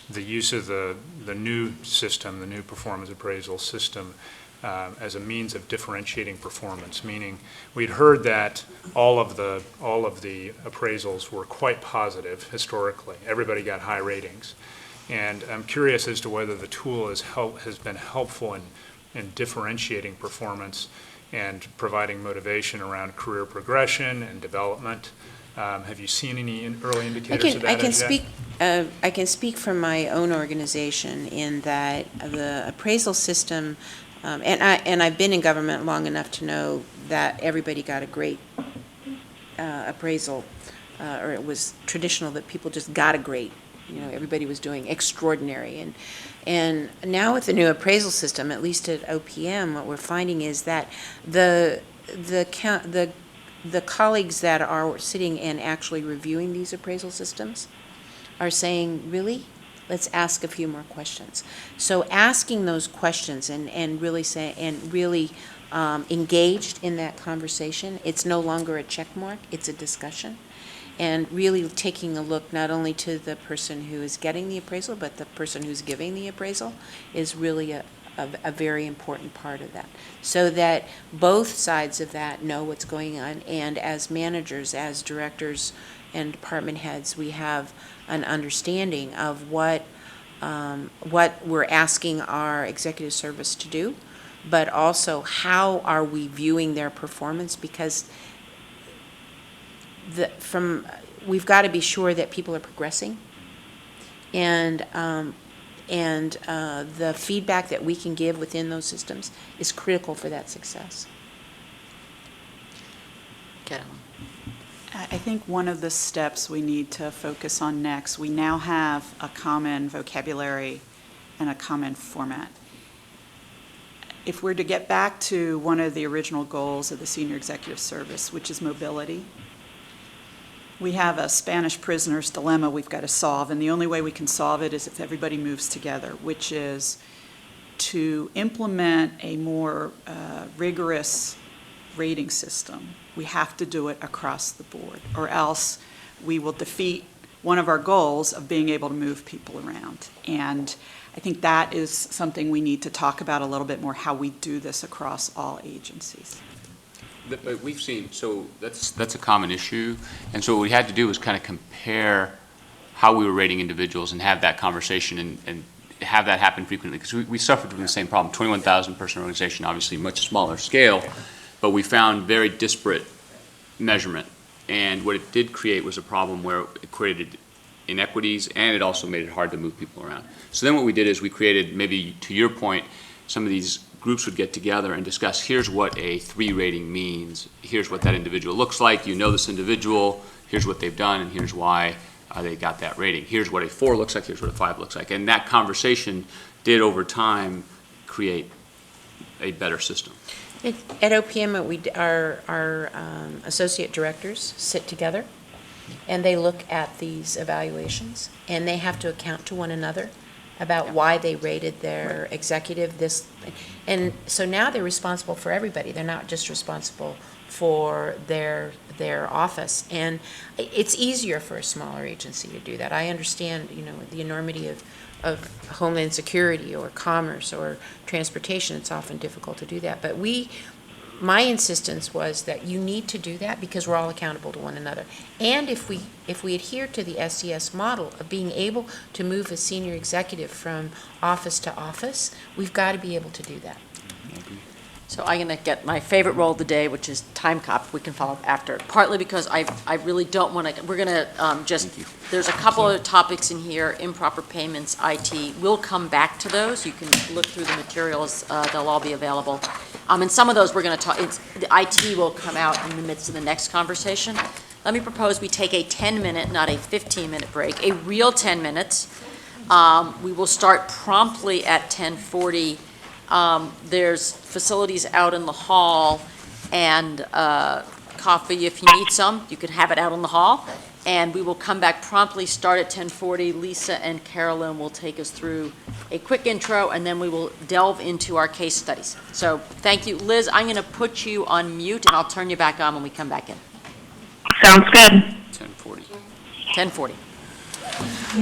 the use of the new system, the new performance appraisal system, as a means of differentiating performance, meaning we'd heard that all of the appraisals were quite positive historically. Everybody got high ratings. And I'm curious as to whether the tool has been helpful in differentiating performance and providing motivation around career progression and development. Have you seen any early indicators of that? I can speak from my own organization in that the appraisal system, and I've been in government long enough to know that everybody got a great appraisal, or it was traditional that people just got a great. Everybody was doing extraordinary, and now with the new appraisal system, at least at OPM, what we're finding is that the colleagues that are sitting and actually reviewing these appraisal systems are saying, really, let's ask a few more questions. So asking those questions and really engaged in that conversation, it's no longer a check mark, it's a discussion. And really taking a look not only to the person who is getting the appraisal, but the person who's giving the appraisal is really a very important part of that. So that both sides of that know what's going on, and as managers, as directors and department heads, we have an understanding of what we're asking our executive service to do, but also how are we viewing their performance, because we've got to be sure that people are progressing, and the feedback that we can give within those systems is critical for that success. I think one of the steps we need to focus on next, we now have a common vocabulary and a common format. If we're to get back to one of the original goals of the Senior Executive Service, which is mobility, We have a Spanish prisoner's dilemma we've got to solve, and the only way we can solve it is if everybody moves together, which is to implement a more rigorous rating system. We have to do it across the board, or else we will defeat one of our goals of being able to move people around. And I think that is something we need to talk about a little bit more, how we do this across all agencies. But we've seen, so that's a common issue, and so what we had to do was kind of compare how we were rating individuals and have that conversation and have that happen frequently, because we suffered from the same problem. 21,000 person organization, obviously much smaller scale, but we found very disparate measurement, and what it did create was a problem where it created inequities, and it also made it hard to move people around. So then what we did is we created, maybe to your point, some of these groups would get together and discuss, here's what a 3 rating means, here's what that individual looks like, you know this individual, here's what they've done, and here's why they got that rating. Here's what a 4 looks like, here's what a 5 looks like. And that conversation did over time create a better system. At OPM, our associate directors sit together, and they look at these evaluations, and they have to account to one another about why they rated their executive this. And so now they're responsible for everybody. They're not just responsible for their office. And it's easier for a smaller agency to do that. I understand, the enormity of Homeland Security or Commerce or Transportation. It's often difficult to do that. But my insistence was that you need to do that because we're all accountable to one another. And if we adhere to the SES model of being able to move a senior executive from office to office, we've got to be able to do that. So I'm going to get my favorite role of the day, which is time cop. We can follow up after, partly because I really don't want to, we're going to there's a couple of topics in here, improper payments, IT. We'll come back to those. You can look through the materials. They'll all be available. And some of those we're going to talk, the IT will come out in the midst of the next conversation. Let me propose we take a 10-minute, not a 15-minute break, a real 10 minutes. We will start promptly at 10:40. There's facilities out in the hall and coffee if you need some. You can have it out in the hall. And we will come back promptly, start at 10:40. Lisa and Carolyn will take us through a quick intro, and then we will delve into our case studies. So thank you. Liz, I'm going to put you on mute, and I'll turn you back on when we come back in. Sounds good. 10:40. 10:40.